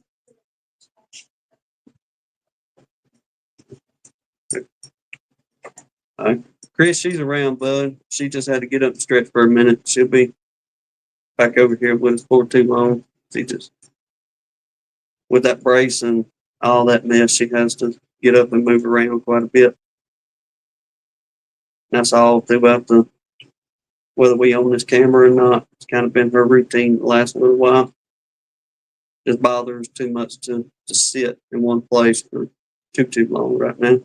Chris, she's around, bud. She just had to get up and stretch for a minute. She'll be back over here with us for too long. She just, with that brace and all that mess, she has to get up and move around quite a bit. That's all throughout whether we own this camera or not. It's kind of been her routine the last little while. Just bothers too much to sit in one place for too long right now.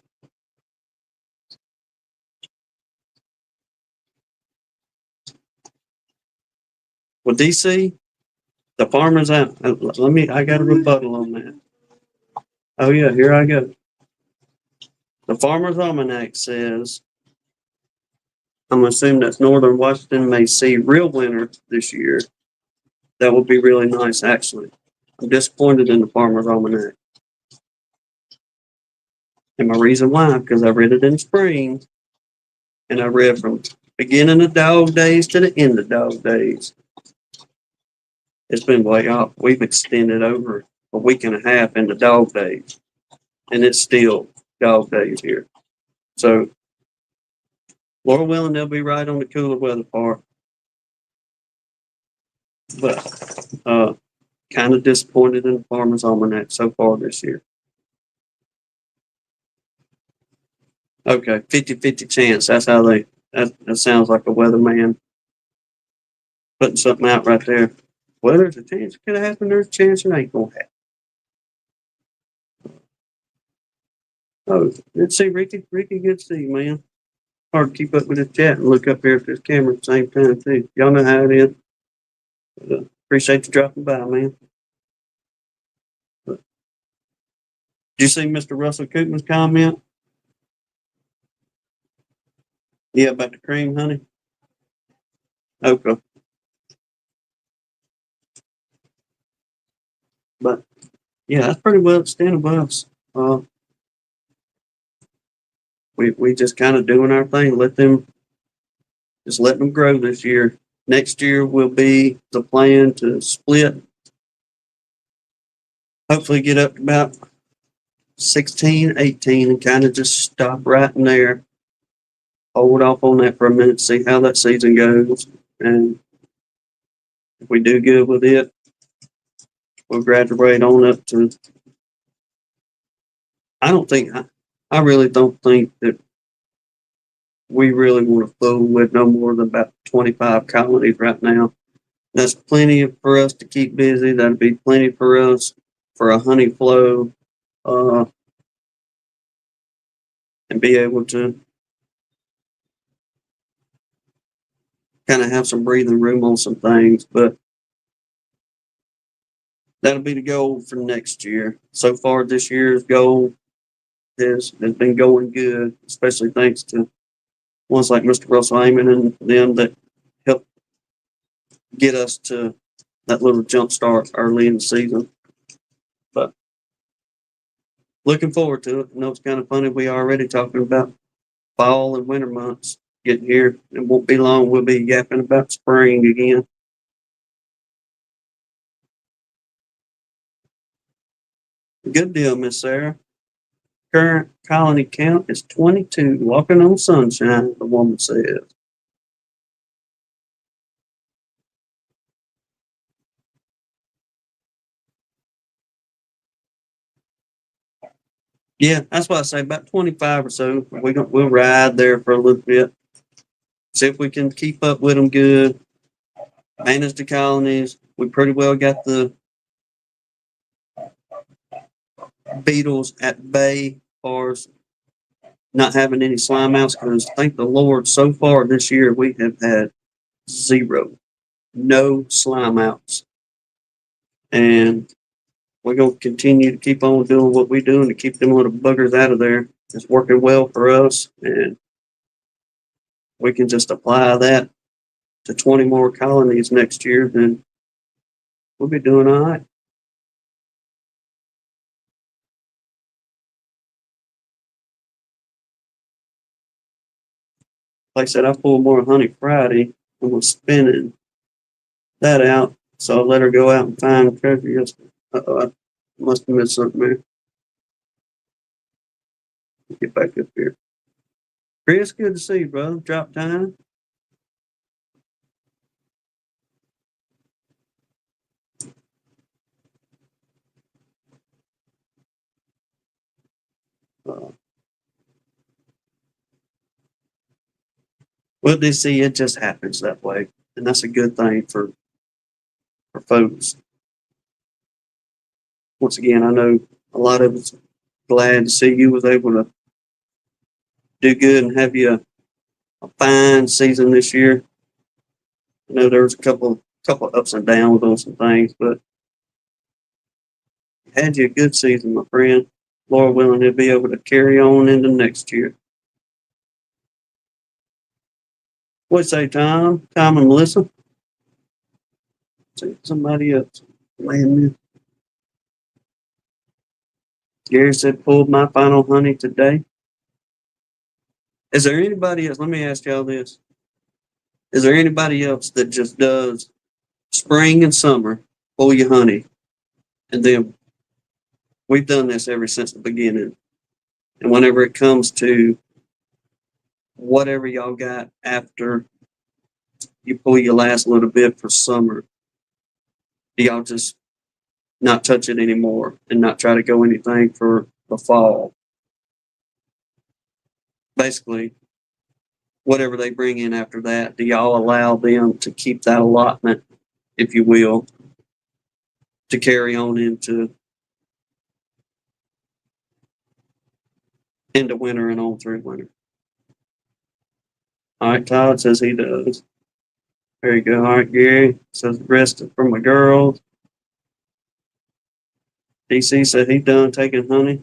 Well, DC, the farmer's out. I got a rebuttal on that. Oh yeah, here I go. The Farmer's Almanac says, I'm going to assume that's Northern Washington may see real winter this year. That would be really nice, actually. I'm disappointed in the Farmer's Almanac. And my reason why, because I read it in spring, and I read from beginning of dog days to the end of dog days. It's been way off. We've extended over a week and a half into dog days, and it's still dog days here. So, Lord willing, they'll be right on the cooler weather part. But kind of disappointed in the Farmer's Almanac so far this year. Okay, 50-50 chance. That's how that sounds like a weatherman putting something out right there. Well, there's a chance it could happen. There's a chance it ain't going to happen. Oh, let's see, Ricky. Ricky, good to see you, man. Hard to keep up with this chat and look up here at this camera at the same time, too. Y'all know how it is. Appreciate you dropping by, man. But, did you see Mr. Russell Koopman's comment? Yeah, about the cream, honey? Okay. But Yeah, that's pretty well extended with us. We just kind of doing our thing. Let them grow this year. Next year will be the plan to split. Hopefully, get up to about 16, 18, and kind of just stop right in there. Hold off on that for a minute, see how that season goes, and if we do good with it, we'll graduate on up to. I don't think I really don't think that we really want to fool with no more than about 25 colonies right now. That's plenty for us to keep busy. That'd be plenty for us for a honey flow, uh, and be able to kind of have some breathing room on some things. But that'll be the goal for next year. So far, this year's goal has been going good, especially thanks to ones like Mr. Russell Heyman and them that helped get us to that little jump start early in the season. But looking forward to it. I know it's kind of funny. We already talking about fall and winter months getting here. It won't be long. We'll be yapping about spring again. Good deal, Miss Sarah. Current colony count is 22. Walking on sunshine, the woman says. Yeah, that's what I say. About 25 or so. We'll ride there for a little bit. See if we can keep up with them good. Manage the colonies. We pretty well got the beetles at bay as far as not having any slime outs because thank the Lord, so far this year we have had zero, no slime outs. And we're going to continue to keep on doing what we're doing to keep them little buggers out of there. It's working well for us, and we can just apply that to 20 more colonies next year, then we'll be doing all right. Like I said, I pulled more honey Friday and was spinning that out. So I let her go out and find treasure yesterday. I must have missed something there. Get back up here. Chris, good to see you, brother. Drop time. Uh, well, they see it just happens that way. And that's a good thing for folks. Once again, I know a lot of us glad to see you was able to do good and have you a fine season this year. I know there was a couple ups and downs on some things, but had you a good season, my friend. Lord willing, he'll be able to carry on into next year. What say, Tom? Tom and Melissa? See, somebody else. Man, Gary said, pulled my final honey today. Is there anybody else? Let me ask y'all this. Is there anybody else that just does spring and summer, pull your honey, and then we've done this ever since the beginning. And whenever it comes to whatever y'all got after you pull your last little bit for summer, do y'all just not touch it anymore and not try to go anything for the fall? Basically, whatever they bring in after that, do y'all allow them to keep that allotment, if you will, to carry on into winter and on through winter? All right, Todd says he does. There you go. All right, Gary says the rest from my girls. DC said he done taking honey.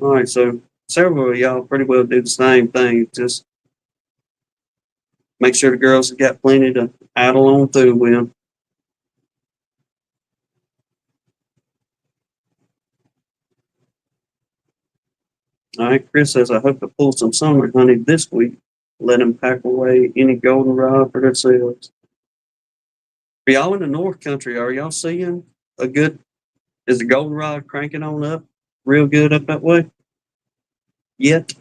All right, so several of y'all pretty well do the same thing. Just make sure the girls have got plenty to addle on through with. All right, Chris says, I hope to pull some summer honey this week. Let them pack away any goldenrod for themselves. For y'all in the North Country, are y'all seeing a good, is the goldenrod cranking on up real good up that way? Yet?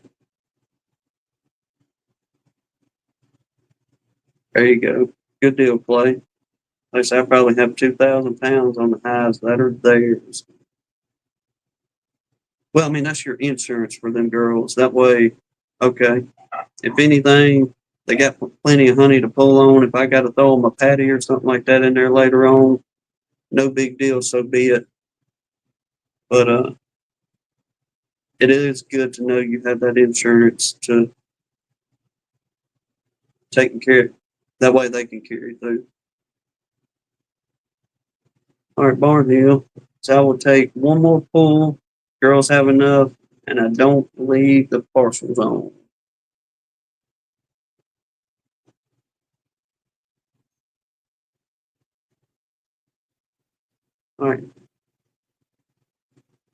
There you go. Good deal, Clay. Like I say, I probably have 2,000 pounds on the highs that are theirs. Well, I mean, that's your insurance for them girls. That way, okay, if anything, they got plenty of honey to pull on. If I got to throw them a patty or something like that in there later on, no big deal, so be it. But it is good to know you have that insurance to taking care of. That way they can carry through. All right, Barnhill. So I will take one more pull. Girls have enough, and I don't leave the parcels on. All right.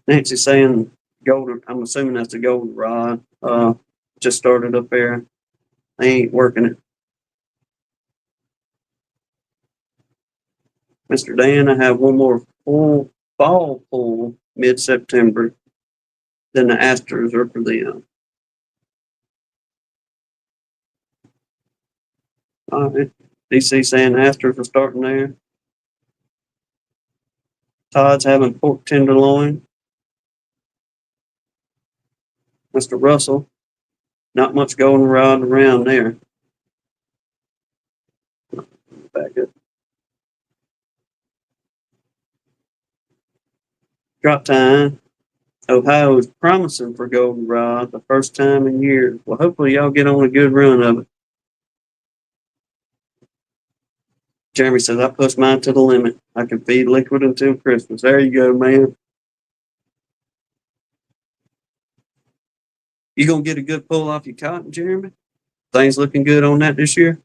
Nancy's saying golden. I'm assuming that's the golden rod. Just started up there. They ain't working it. Mr. Dan, I have one more full fall pull mid September. Then the asters are for them. All right. DC saying asters are starting there. Todd's having pork tenderloin. Mr. Russell, not much goldenrod around there. Back up. Drop time. Ohio is promising for goldenrod the first time in years. Well, hopefully y'all get on a good run of it. Jeremy says, I push mine to the limit. I can feed liquid until Christmas. There you go, man. You gonna get a good pull off your cotton, Jeremy? Things looking good on that this year?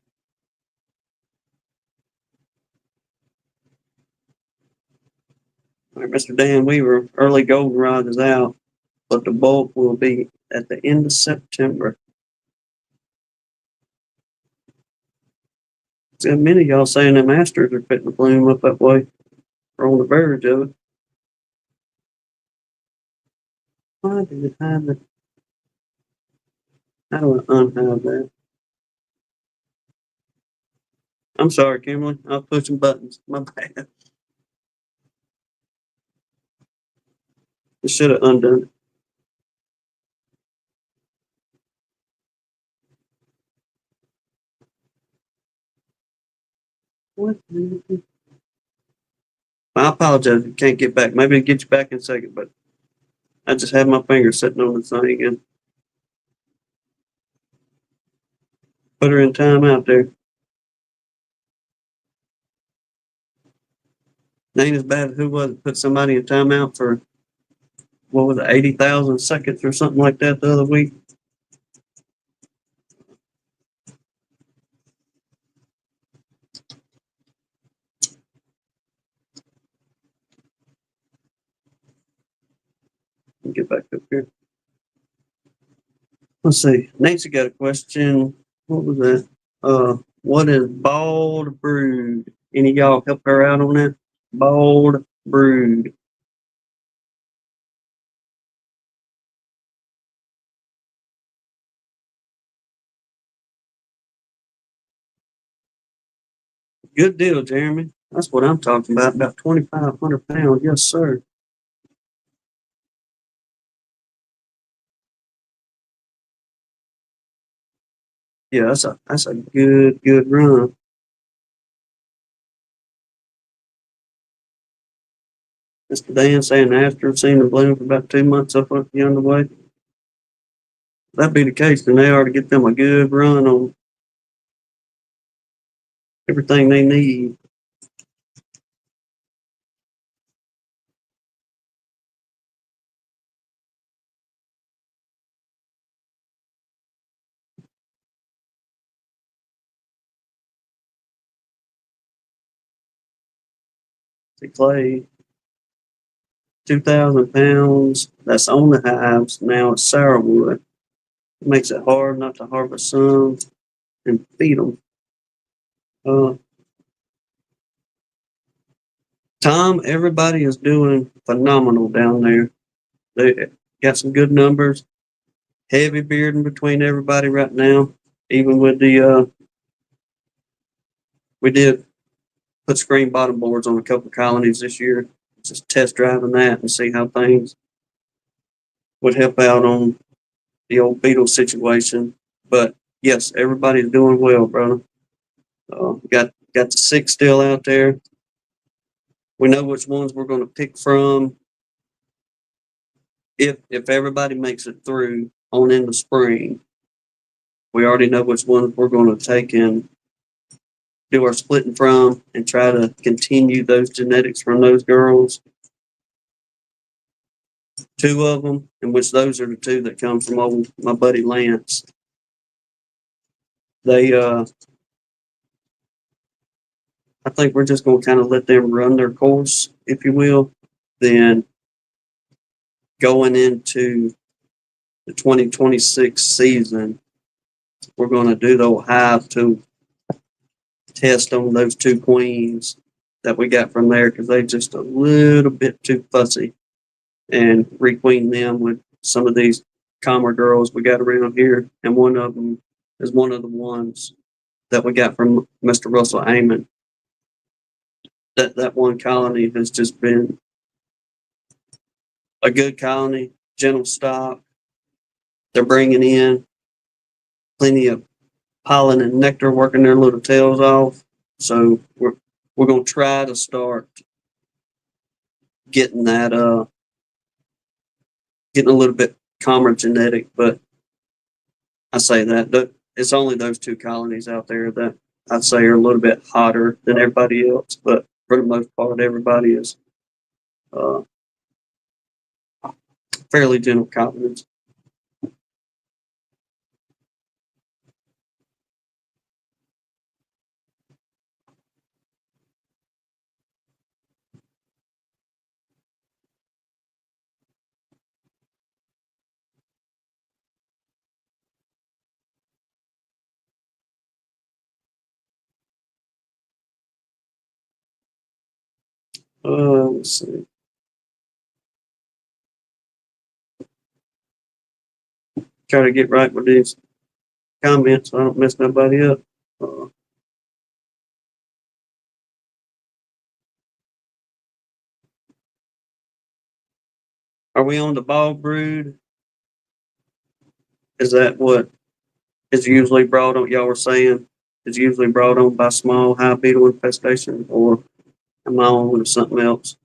All right, Mr. Dan Weaver, early goldenrod is out, but the bulk will be at the end of September. See, many of y'all saying them asters are fitting to bloom up that way, or on the verge of it. Why did it hide the? How do I unhide that? I'm sorry, Kimberly. I was pushing buttons. My bad. I should have undone it. What? I apologize if you can't get back. Maybe I'll get you back in a second, but I just had my finger sitting on the thing and put her in timeout there. It ain't as bad as who was it put somebody in timeout for what was it, 80,000 seconds or something like that the other week. Let me get back up here. Let's see. Nancy got a question. What was that? What is bald brood? Any of y'all help her out on that? Bald brood. Good deal, Jeremy. That's what I'm talking about 2,500 pounds. Yes, sir. Yeah, that's a good run. Mr. Dan saying after seeing the bloom for about 2 months up the underway. That'd be the case, then they ought to get them a good run on everything they need. See, Clay 2,000 pounds. That's on the hives. Now it's sourwood. It makes it hard not to harvest some and feed them. Uh, Tom, everybody is doing phenomenal down there. They got some good numbers. Heavy bearding between everybody right now. Even with we did put screen bottom boards on a couple of colonies this year. Just test driving that and see how things would help out on the old beetle situation. But yes, everybody's doing well, brother. Got the six still out there. We know which ones we're going to pick from. If everybody makes it through on in the spring, we already know which ones we're going to take and do our splitting from and try to continue those genetics from those girls. Two of them, in which those are the two that come from old my buddy Lance. They I think we're just going to kind of let them run their course, if you will. Then going into the 2026 season, we're going to do the hive to test on those two queens that we got from there because they're just a little bit too fussy, and requeen them with some of these calmer girls we got around here. And one of them is one of the ones that we got from Mr. Russell Amon. That one colony has just been a good colony, gentle stock. They're bringing in plenty of pollen and nectar, working their little tails off. So we're going to try to start getting that getting a little bit calmer genetic. But I say that it's only those two colonies out there that I'd say are a little bit hotter than everybody else. But for the most part, everybody is uh, fairly gentle colonies. Let's see. Try to get right with these comments so I don't mess nobody up. Uh, are we on the ball brood? Is that what is usually brought on? Y'all were saying is usually brought on by small hive beetle infestation, or am I on with something else?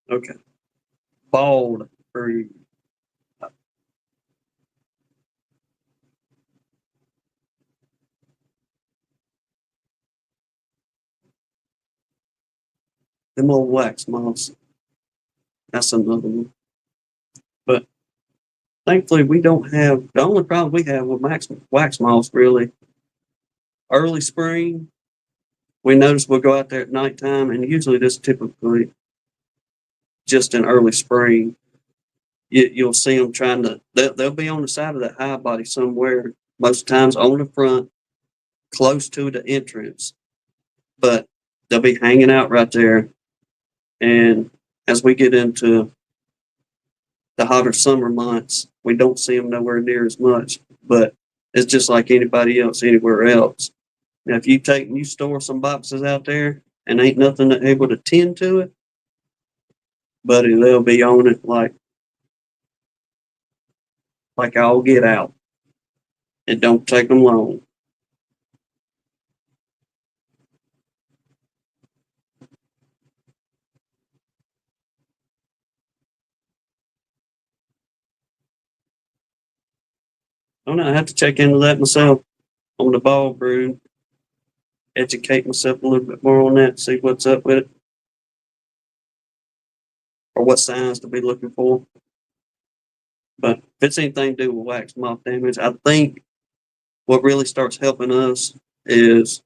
Okay, bald brood. Them old wax moths. That's another one. But thankfully, we don't have the only problem we have with wax moths really. Early spring, we notice we'll go out there at nighttime, and usually this typically just in early spring. You'll see them trying to. They'll be on the side of that hive body somewhere. Most times on the front, close to the entrance, but they'll be hanging out right there. And as we get into the hotter summer months, we don't see them nowhere near as much. But it's just like anybody else anywhere else. Now, if you store some boxes out there and ain't nothing able to tend to it, buddy, they'll be on it like I'll get out. It don't take them long. I don't know. I have to check into that myself on the ball brood, educate myself a little bit more on that, see what's up with it. or what signs to be looking for. But if it's anything to do with wax moth damage, I think what really starts helping us is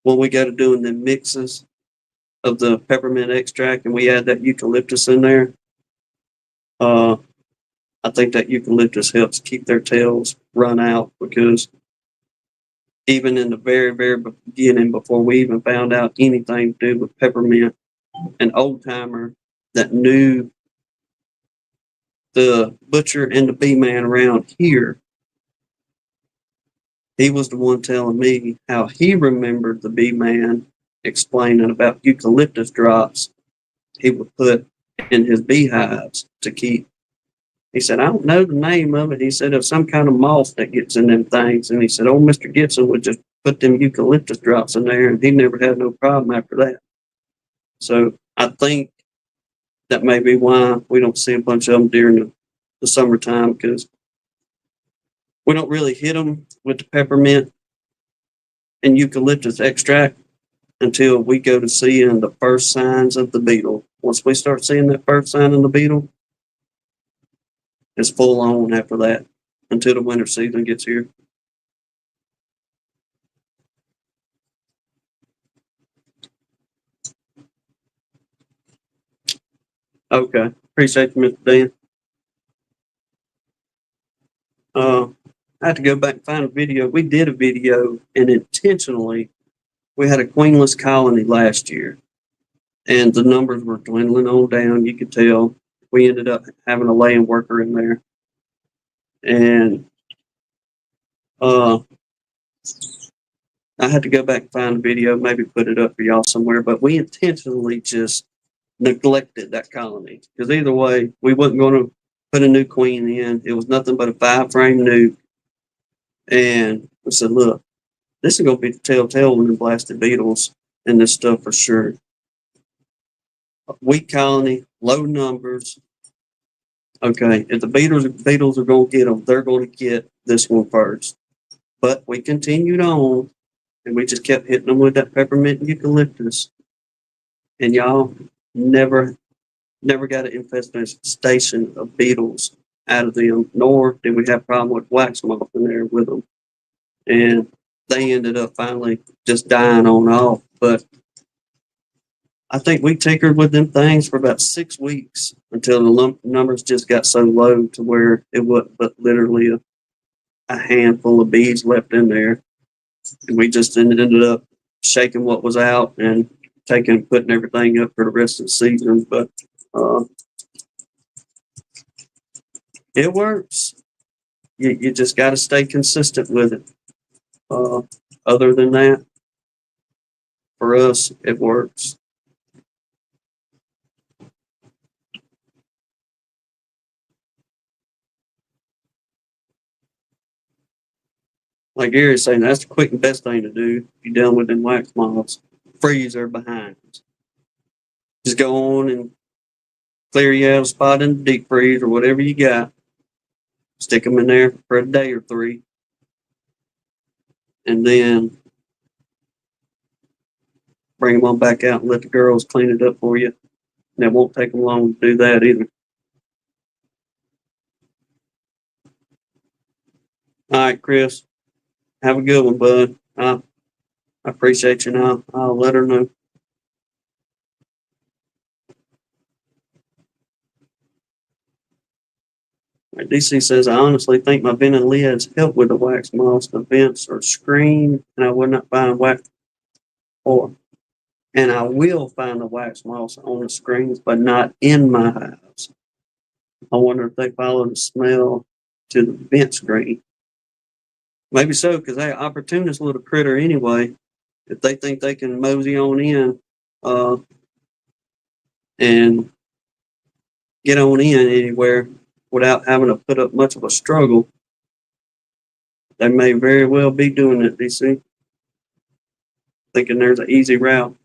when we go to doing the mixes of the peppermint extract and we add that eucalyptus in there. Uh, I think that eucalyptus helps keep their tails run out because even in the very, very beginning, before we even found out anything to do with peppermint, an old timer that knew the butcher and the bee man around here, he was the one telling me how he remembered the bee man explaining about eucalyptus drops he would put in his beehives to keep. He said, I don't know the name of it. He said, of some kind of moth that gets in them things. And he said, old Mr. Gibson would just put them eucalyptus drops in there and he never had no problem after that. So I think that may be why we don't see a bunch of them during the summertime because we don't really hit them with the peppermint and eucalyptus extract until we go to seeing the first signs of the beetle. Once we start seeing that first sign of the beetle, it's full on after that until the winter season gets here. Okay. Appreciate you, Mr. Dan. I had to go back and find a video. We did a video and intentionally we had a queenless colony last year and the numbers were dwindling on down. You could tell we ended up having a laying worker in there. And uh, I had to go back and find a video, maybe put it up for y'all somewhere, but we intentionally just neglected that colony because either way, we wasn't going to put a new queen in. It was nothing but a 5-frame nuke. And we said, look, this is going to be the telltale when the blasted beetles and this stuff for sure. Weak colony, low numbers. Okay, if the beetles are going to get them, they're going to get this one first. But we continued on, and we just kept hitting them with that peppermint and eucalyptus. And y'all never got an infestation of beetles out of them, nor did we have a problem with wax moth in there with them. And they ended up finally just dying on off. But I think we tinkered with them things for about 6 weeks until the numbers just got so low to where it wasn't but literally a handful of bees left in there. And we just ended up shaking what was out and putting everything up for the rest of the season. But it works. You just got to stay consistent with it. Other than that, for us, it works. Like Gary's saying, that's the quick and best thing to do if you're dealing with them wax moths. Freeze their behinds. Just go on and clear you out a spot in the deep freeze or whatever you got. Stick them in there for a day or 3. And then bring them on back out and let the girls clean it up for you. And it won't take them long to do that either. All right, Chris. Have a good one, bud. I appreciate you now. I'll let her know. DC says, I honestly think my vented lids help with the wax moths. The vents are screened, and I would not find wax or, and I will find the wax moths on the screens, but not in my house. I wonder if they follow the smell to the vent screen. Maybe so, because they opportunist little critter anyway. If they think they can mosey on in and get on in anywhere without having to put up much of a struggle, they may very well be doing it, DC. Thinking there's an easy route.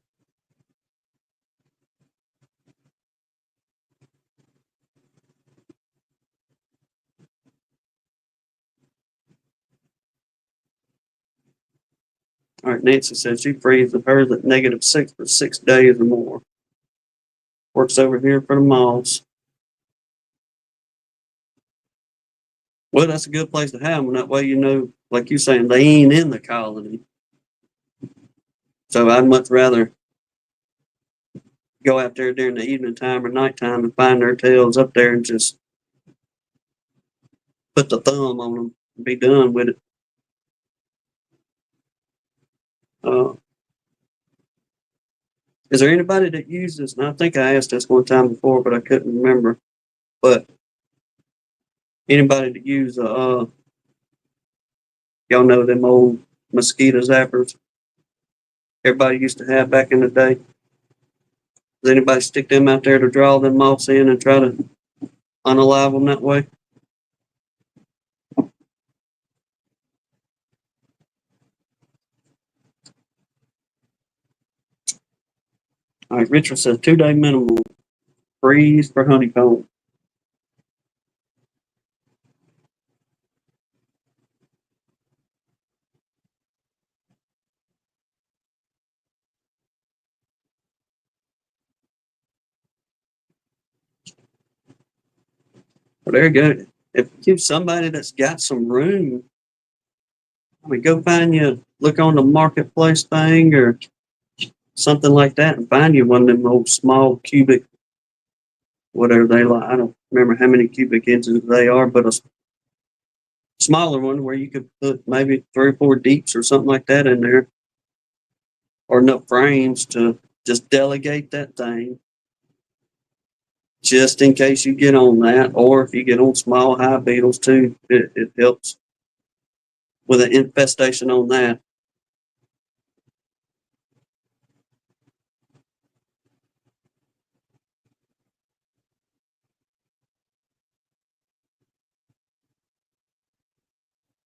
All right, Nancy says she freezes hers at -6 for 6 days or more. Works over here for the moths. Well, that's a good place to have them. That way, like you're saying, they ain't in the colony. So I'd much rather go out there during the evening time or nighttime and find their tails up there and just put the thumb on them and be done with it. Uh, is there anybody that uses, and I think I asked this one time before, but I couldn't remember, but anybody that use, y'all know them old mosquito zappers everybody used to have back in the day? Does anybody stick them out there to draw them moths in and try to unalive them that way? All right, Richard says 2-day minimum freeze for honeycomb. Well, there you go. If you somebody that's got some room, I mean, go find you, look on the marketplace thing or something like that, and find you one of them old small cubic, whatever they like. I don't remember how many cubic inches they are, but a smaller one where you could put maybe 3 or 4 deeps or something like that in there, or enough frames to just delegate that thing, just in case you get on that, or if you get on small hive beetles too, it helps with an infestation on that.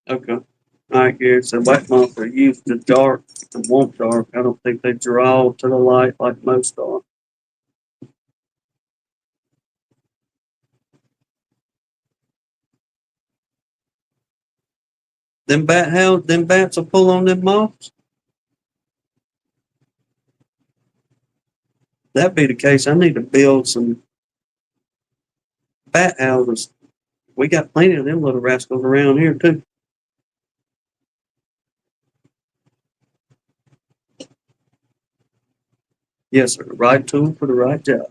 Okay. All right, Gary. So white moths are used to dark and want dark. I don't think they draw to the light like most are. Them bats will pull on them moths. That be the case. I need to build some bat houses. We got plenty of them little rascals around here too. Yes, sir. Right tool for the right job.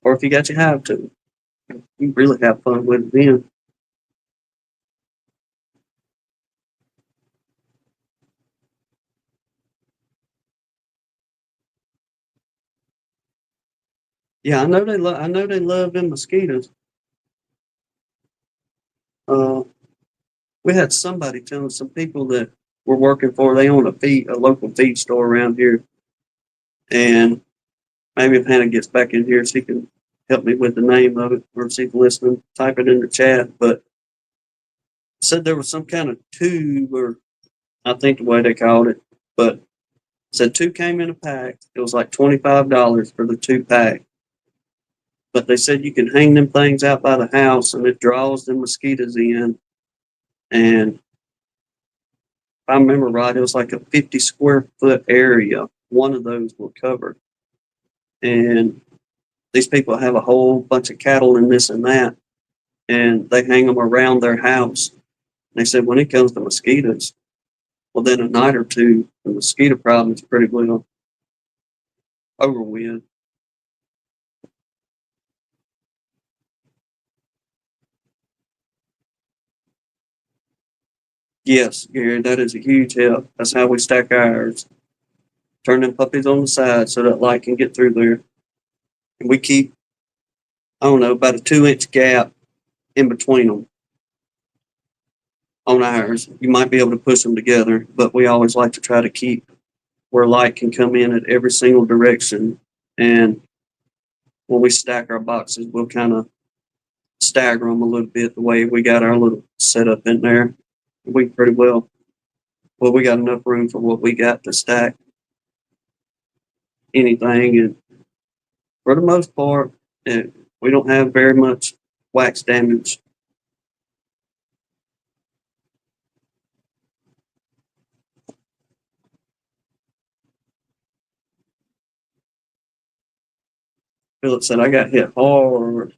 Or if you got your hive tool, you really have fun with it then. Yeah, I know they love. I know they love them mosquitoes. Uh, we had somebody telling some people that we're working for. They own a local feed store around here, and maybe if Hannah gets back in here, she can help me with the name of it, or if she's listening, type it in the chat. But said there was some kind of tube, or I think the way they called it, but said 2 came in a pack. It was like $25 for the 2 pack. But they said you can hang them things out by the house, and it draws the mosquitoes in. And if I remember right, it was like a 50 square foot area. One of those will cover. And these people have a whole bunch of cattle and this and that, and they hang them around their house. And they said when it comes to mosquitoes, well, then a night or two, the mosquito problem is pretty well over with. Yes, Gary, that is a huge help. That's how we stack ours. Turn them puppies on the side so that light can get through there. And we keep, I don't know, about a 2 inch gap in between them on ours. You might be able to push them together, but we always like to try to keep where light can come in at every single direction. And when we stack our boxes, we'll kind of stagger them a little bit the way we got our little setup in there. We pretty well, we got enough room for what we got to stack anything. And for the most part, we don't have very much wax damage. Philip said I got hit hard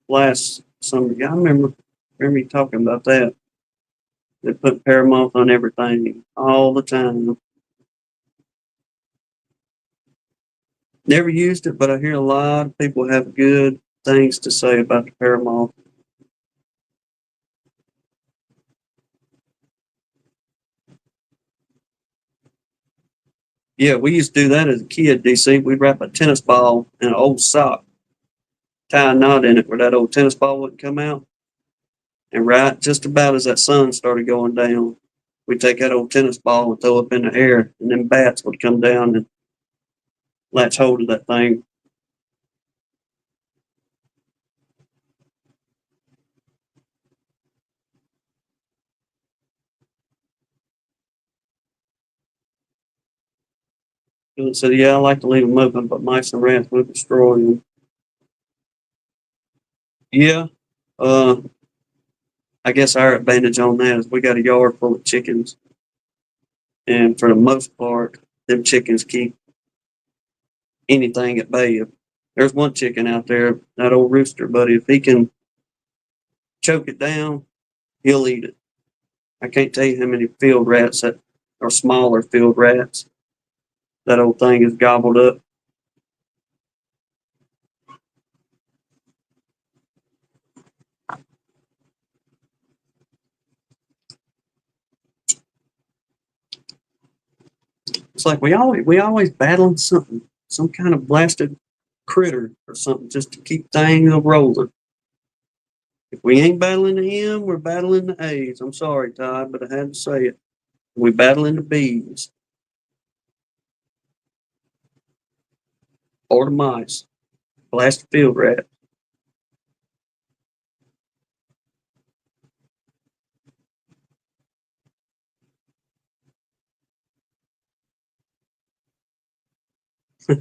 last summer. Yeah, I remember you talking about that. They put Paramount on everything all the time. Never used it, but I hear a lot of people have good things to say about the Paramount. Yeah, we used to do that as a kid, DC. We'd wrap a tennis ball in an old sock, tie a knot in it where that old tennis ball wouldn't come out. And right just about as that sun started going down, we'd take that old tennis ball and throw it up in the air, and then bats would come down and latch hold of that thing. And said, "Yeah, I like to leave them open, but mice and rats would destroy them." Yeah, uh, I guess our advantage on that is we got a yard full of chickens, and for the most part, them chickens keep anything at bay. There's one chicken out there, that old rooster, buddy. If he can choke it down, he'll eat it. I can't tell you how many field rats that are smaller field rats that old thing is gobbled up. It's like we always battling something, some kind of blasted critter or something, just to keep things rolling. If we ain't battling the M, we're battling the A's. I'm sorry, Todd, but I had to say it. We battling the B's or the mice, blasted field rat.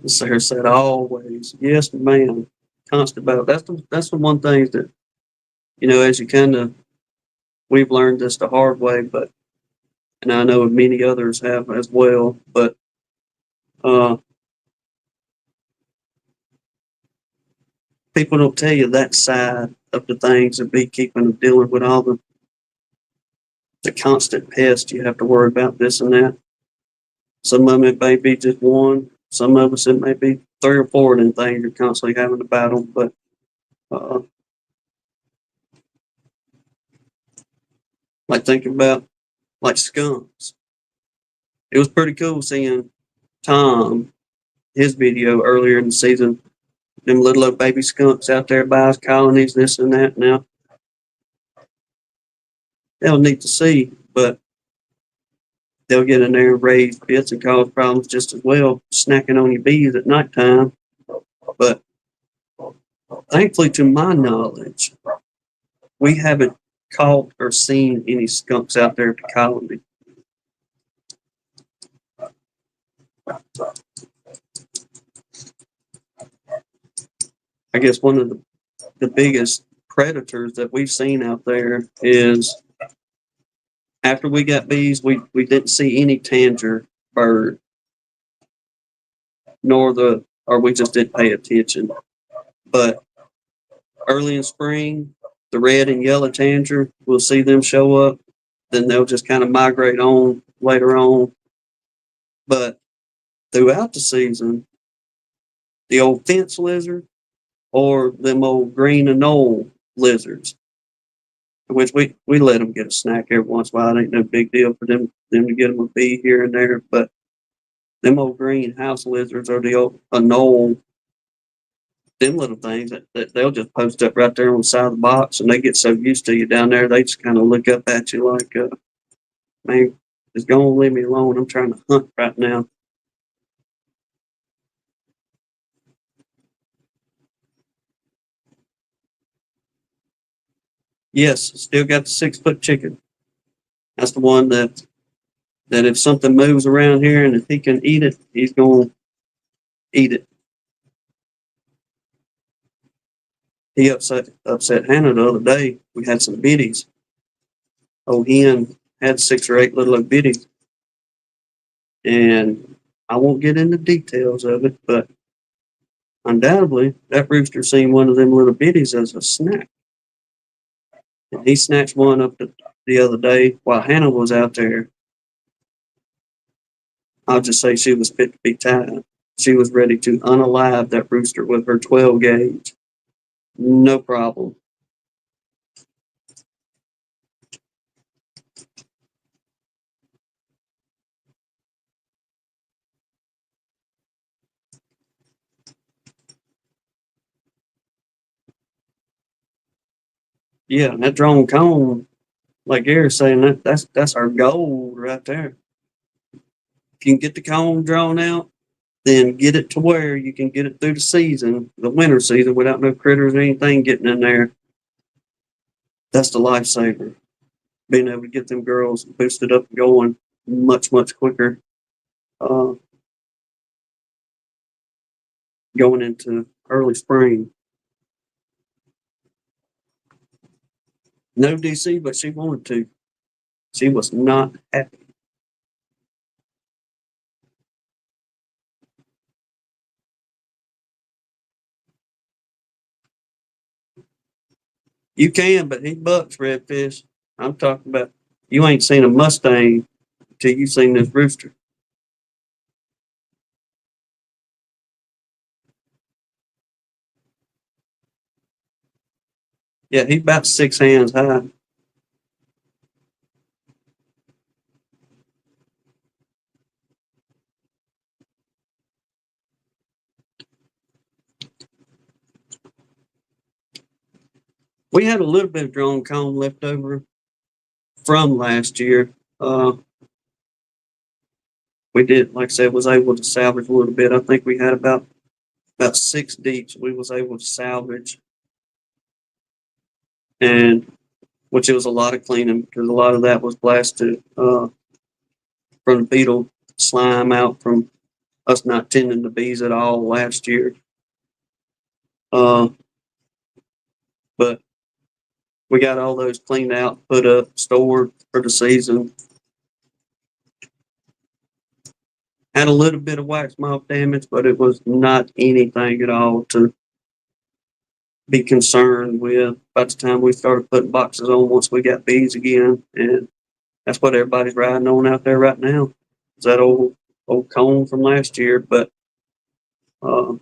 Sarah said, "Always, yes, ma'am." Constant battle. That's the one thing that as you kind of we've learned this the hard way, but and I know many others have as well. But uh, people don't tell you that side of the things of beekeeping, of dealing with all the constant pests you have to worry about, this and that. Some of them it may be just one. Some of us it may be three or four of them things you're constantly having to battle. But uh, like thinking about like skunks, it was pretty cool seeing Tom his video earlier in the season. Them little old baby skunks out there by his colonies, this and that. Now they'll need to see, but they'll get in there and raise pits and cause problems just as well, snacking on your bees at nighttime. But thankfully, to my knowledge, we haven't caught or seen any skunks out there at the colony. I guess one of the biggest predators that we've seen out there is after we got bees, we didn't see any tanager bird, or we just didn't pay attention. But early in spring, the red and yellow tanager, we'll see them show up. Then they'll just kind of migrate on later on. But throughout the season, the old fence lizard or them old green anole lizards, which we let them get a snack every once in a while. It ain't no big deal for them to get them a bee here and there. But them old green house lizards or the old anole, them little things that they'll just post up right there on the side of the box, and they get so used to you down there, they just kind of look up at you like, man, just go and leave me alone. I'm trying to hunt right now. Yes, still got the 6 foot chicken. That's the one that if something moves around here and if he can eat it, he's going to eat it. He upset Hannah the other day. We had some biddies. Old hen had 6 or 8 little old biddies, and I won't get into details of it, but undoubtedly, that rooster seen one of them little bitties as a snack. And he snatched one up the other day while Hannah was out there. I'll just say she was fit to be tied. She was ready to unalive that rooster with her 12 gauge. No problem. Yeah, and that drone cone, like Gary's saying, that's our goal right there. If you can get the cone drawn out, then get it to where you can get it through the season, the winter season, without no critters or anything getting in there. That's the lifesaver. Being able to get them girls boosted up and going much, much quicker. Uh, Going into early spring. No DC, but she wanted to. She was not happy. You can, but he bucks redfish. I'm talking about you ain't seen a Mustang till you seen this rooster. Yeah, he's about 6 hands high. We had a little bit of drone cone left over from last year. Uh, we did, like I said, was able to salvage a little bit. I think we had about 6 deeps we was able to salvage, and which it was a lot of cleaning because a lot of that was blasted from the beetle slime out from us not tending the bees at all last year. Uh, but we got all those cleaned out, put up, stored for the season. Had a little bit of wax moth damage, but it was not anything at all to be concerned with by the time we started putting boxes on once we got bees again. And that's what everybody's riding on out there right now. Is that old cone from last year. Uh,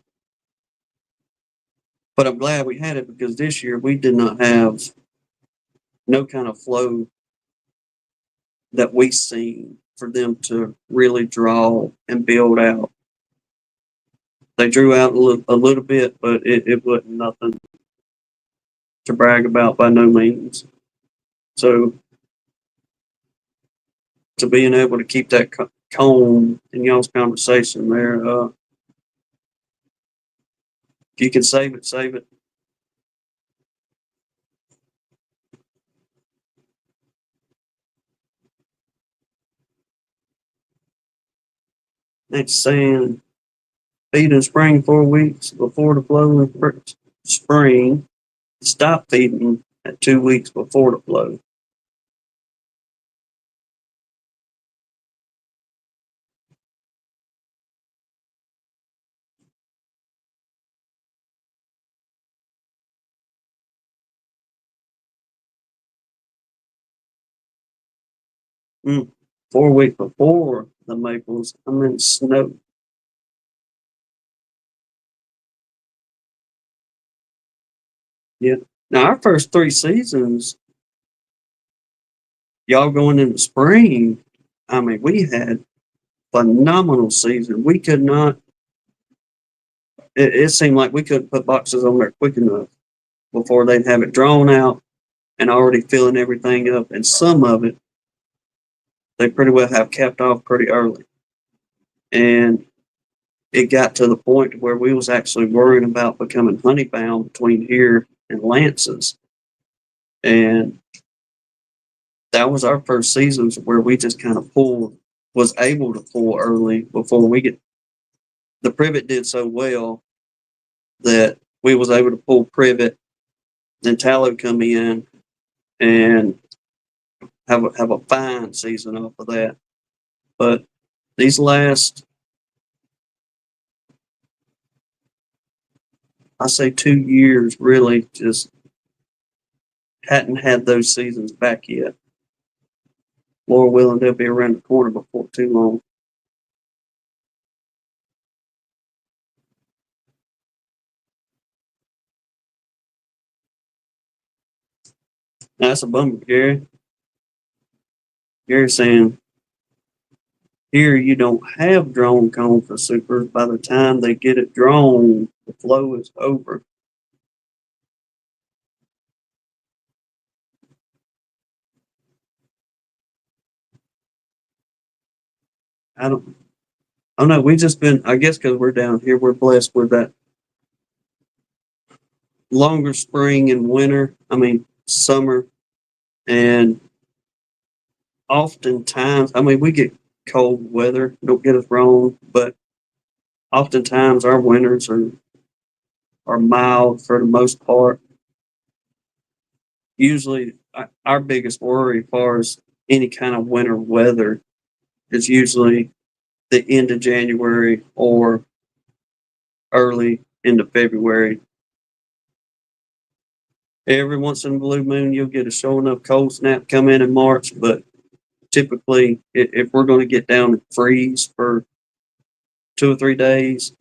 but I'm glad we had it because this year we did not have no kind of flow that we seen for them to really draw and build out. They drew out a little bit, but it wasn't nothing to brag about by no means. So to being able to keep that cone in y'all's conversation there, if you can save it, save it. It's saying feed in spring 4 weeks before the flow in spring. Stop feeding at 2 weeks before the flow. Mm. 4 weeks before the maples, I'm in snow. Yeah. Now our first 3 seasons, y'all going into spring. I mean, we had phenomenal season. We could not. It seemed like we couldn't put boxes on there quick enough before they'd have it drawn out and already filling everything up. And some of it, they pretty well have capped off pretty early. And it got to the point where we was actually worrying about becoming honeybound between here and Lance's. And that was our first seasons where we just kind of was able to pull early before we get the privet did so well that we was able to pull privet, then tallow come in and have a fine season off of that. But these last I say 2 years really just hadn't had those seasons back yet. Lord willing, they'll be around the corner before too long. That's a bummer, Gary. Gary's saying here you don't have drawn comb for supers. By the time they get it drawn, the flow is over. I don't. Oh no, we just been. I guess because we're down here, we're blessed with that longer spring and winter. I mean summer, and oftentimes, I mean we get cold weather. Don't get us wrong, but oftentimes our winters are mild for the most part. Usually, our biggest worry as far as any kind of winter weather is usually the end of January or early into February. Every once in a blue moon, you'll get a show enough cold snap come in March, but typically, if we're going to get down and freeze for 2 or 3 days,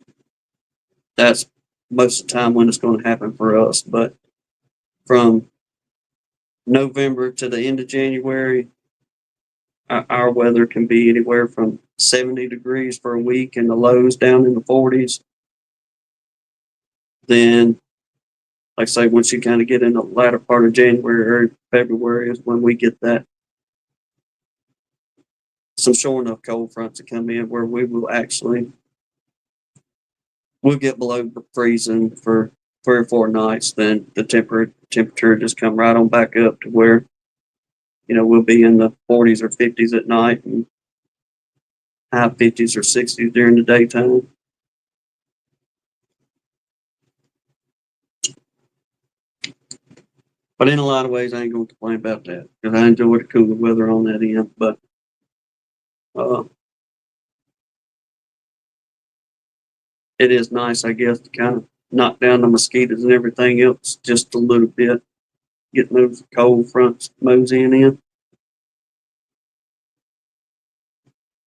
that's most of the time when it's going to happen for us. But from November to the end of January, our weather can be anywhere from 70 degrees for a week and the lows down in the 40s. Then, like I say, once you kind of get in the latter part of January or February is when we get that some short enough cold fronts to come in where we will actually we'll get below freezing for 3 or 4 nights. Then the temperature just come right on back up to where we'll be in the 40s or 50s at night and high 50s or 60s during the daytime. But in a lot of ways, I ain't going to complain about that because I enjoy the cooler weather on that end. But uh, it is nice, I guess, to kind of knock down the mosquitoes and everything else just a little bit, getting those cold fronts moseying in.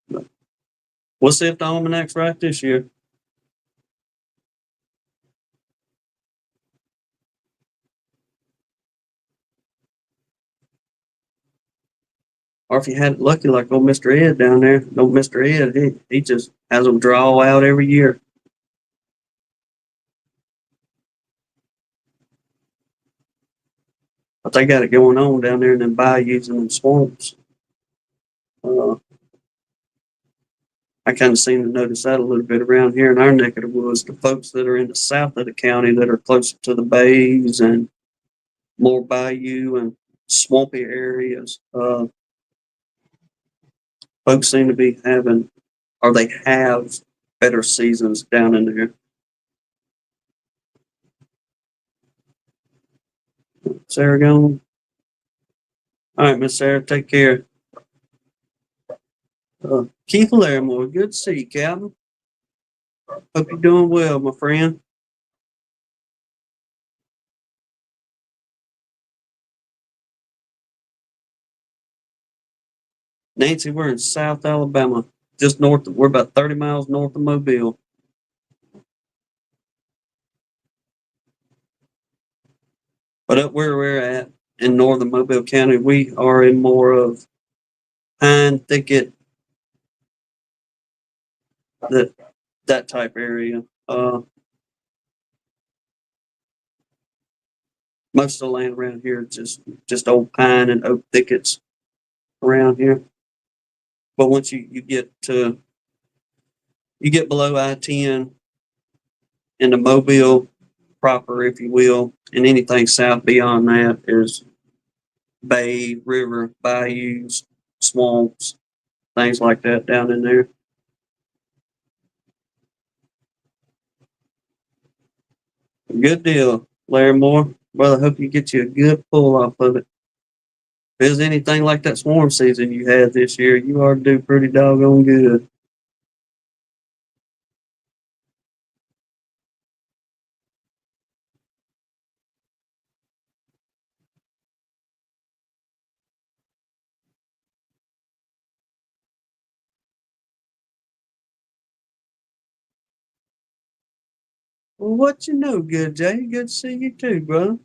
But we'll see if the almanac's right this year. Or if you had it lucky like old Mr. Ed down there, old Mr. Ed, he just has them draw out every year. But they got it going on down there in them bayous and them swamps. Uh, I kind of seem to notice that a little bit around here in our neck of the woods. The folks that are in the south of the county that are closer to the bays and more bayou and swampy areas, folks seem to be having, or they have better seasons down in there. Sarah gone? All right, Miss Sarah, take care. Keith Larimore, good to see you, Calvin. Hope you're doing well, my friend. Nancy, we're in South Alabama, just north. We're about 30 miles north of Mobile. But up where we're at in northern Mobile County, we are in more of pine thicket, that type area. Most of the land around here is just old pine and oak thickets around here. But once you get below I-10 in the Mobile proper, if you will, and anything south beyond that is bay, river, bayous, swamps, things like that down in there. Good deal, Larry Moore. Brother, hope you get you a good pull off of it. If there's anything like that swarm season you had this year, you ought to do pretty doggone good. Well, what you know, good Jay? Good to see you too, brother.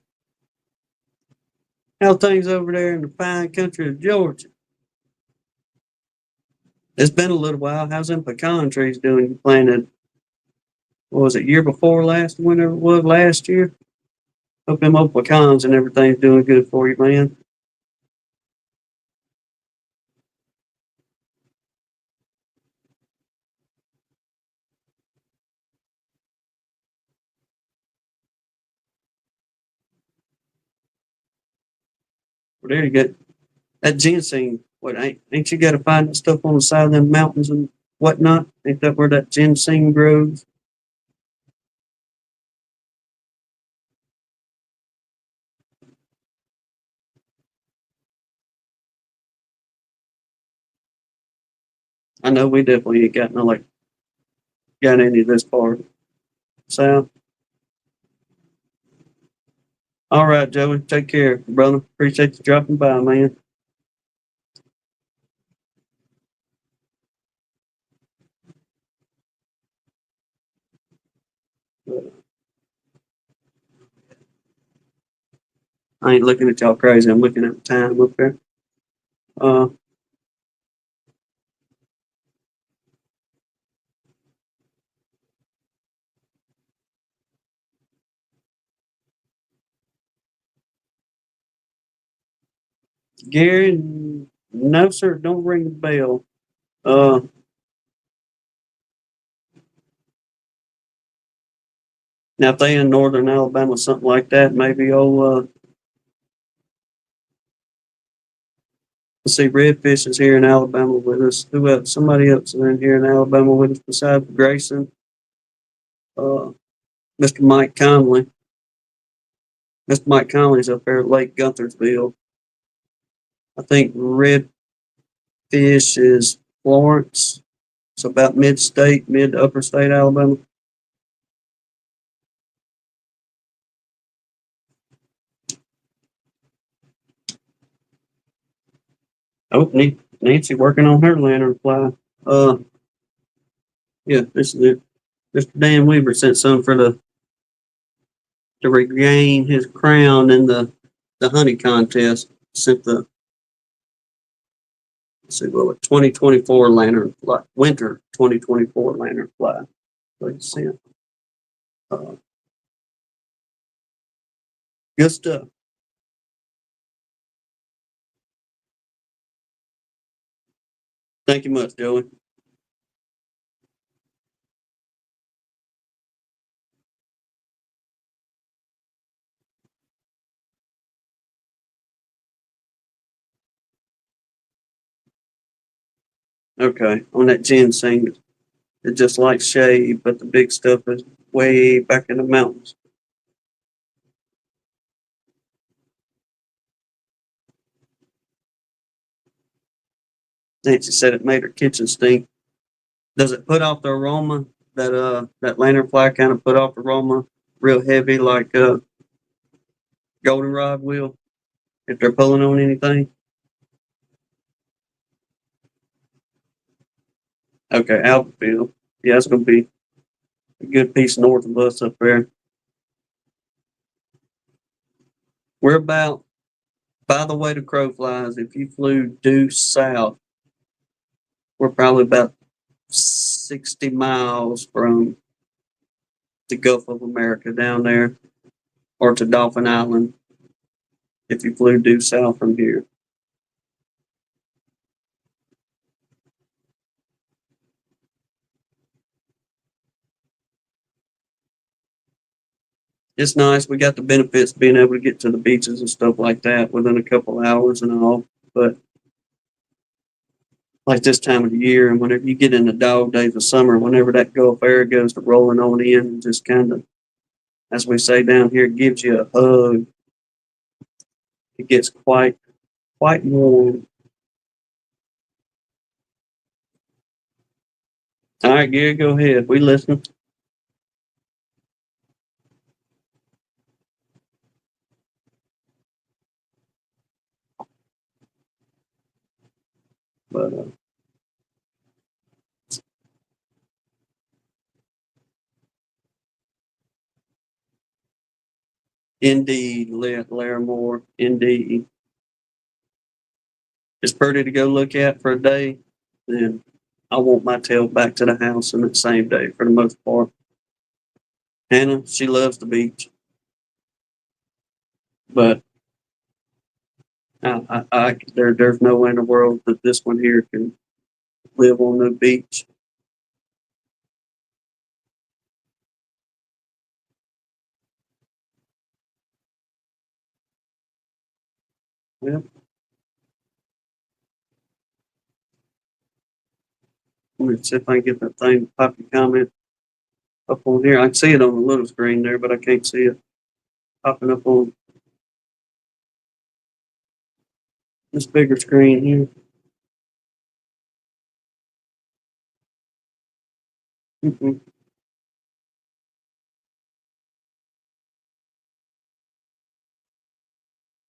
How things over there in the fine country of Georgia? It's been a little while. How's them pecan trees doing? You planted, what was it, year before last, whenever it was last year? Hope them old pecans and everything's doing good for you, man. Well, there you go. That ginseng, what ain't you got to find that stuff on the side of them mountains and whatnot? Ain't that where that ginseng grows? I know we definitely ain't got no like got any of this part south. All right, Joey, take care, brother. Appreciate you dropping by, man. I ain't looking at y'all crazy. I'm looking at the time up there. Uh, Gary, no sir, don't ring the bell. Uh, Now if they in northern Alabama, something like that, maybe let's see, Redfish is here in Alabama with us. Who else? Somebody else is in here in Alabama with us besides Grayson. Uh, Mr. Mike Conley. Mr. Mike Conley's up there at Lake Guntersville. I think Redfish is Florence. It's about mid-state, mid to upper state Alabama. Oh, Nancy working on her lantern fly. Uh, yeah, this is it. Mr. Dan Weaver sent some for the to regain his crown in the honey contest. Sent the let's see what 2024 lantern fly, winter 2024 lantern fly. What he sent. Uh, Good stuff. Thank you much, Joey. Okay, on that ginseng, it's just like shade, but the big stuff is way back in the mountains. Nancy said it made her kitchen stink. Does it put off the aroma? That lantern fly kind of put off the aroma real heavy like goldenrod will if they're pulling on anything. Okay, Alphaville. Yeah, it's gonna be a good piece north of us up there. We're about by the way the crow flies, if you flew due south, we're probably about 60 miles from the Gulf of America down there or to Dolphin Island if you flew due south from here. It's nice. We got the benefits of being able to get to the beaches and stuff like that within a couple of hours and all. But like this time of the year, and whenever you get in the dog days of summer, whenever that Gulf air goes to rolling on in, and just kind of, as we say down here, gives you a hug. It gets quite warm. All right, Gary, go ahead. We listen. But Indeed, Larimore, indeed. It's pretty to go look at for a day. Then I want my tail back to the house in the same day for the most part. Hannah, she loves the beach, but there's no way in the world that this one here can live on the beach. Well, let me see if I can get that thing to pop your comment up on here. I can see it on the little screen there, but I can't see it popping up on this bigger screen here. Mm-mm.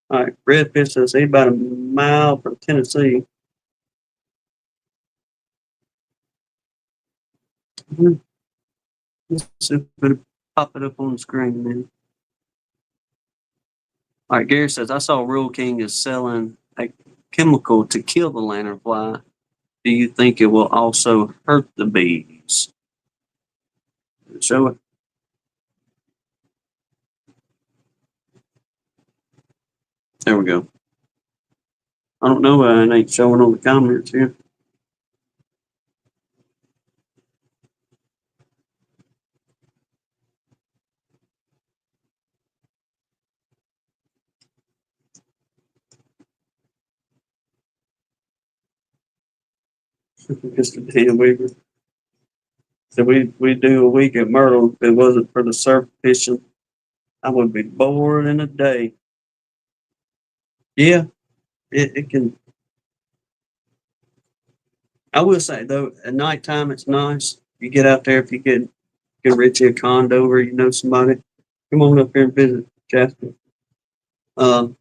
All right, Redfish says he's about a mile from Tennessee. Mhm. Let's see if it'll pop it up on the screen, man. All right, Gary says I saw Rural King is selling a chemical to kill the lanternfly. Do you think it will also hurt the bees? Show it. There we go. I don't know. It ain't showing on the comments here. Mr. Dan Weaver. So we do a week at Myrtle. If it wasn't for the surf fishing, I would be bored in a day. Yeah, it can. I will say though, at nighttime it's nice. You get out there if you get Richie a condo or you know somebody. Come on up here and visit, Jasper. Um,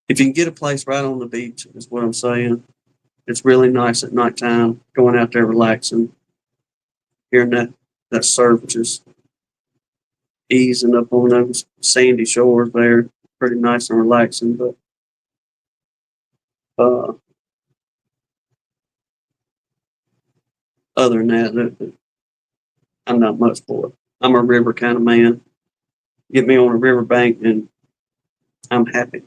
if you can get a place right on the beach, is what I'm saying. It's really nice at nighttime, going out there relaxing, hearing that surf just easing up on those sandy shores there. Pretty nice and relaxing. But uh, other than that, I'm not much for it. I'm a river kind of man. Get me on a riverbank and I'm happy.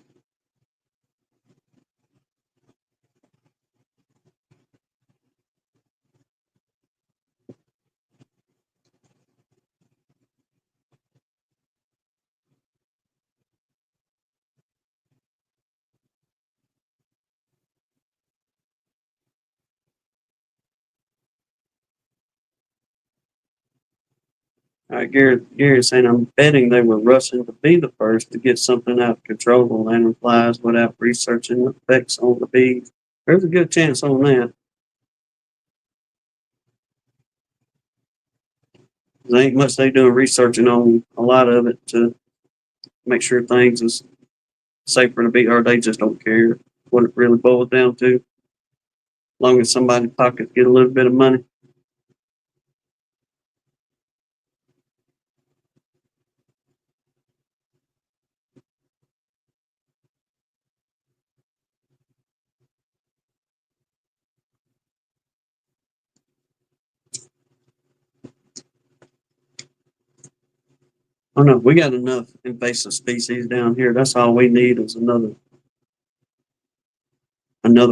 Gary's saying, I'm betting they were rushing to be the first to get something out of control on lanternflies without researching the effects on the bees. There's a good chance on that. There ain't much they doing researching on a lot of it to make sure things is safer to be, or they just don't care what it really boils down to. As long as somebody's pockets get a little bit of money. Oh no, we got enough invasive species down here. That's all we need is another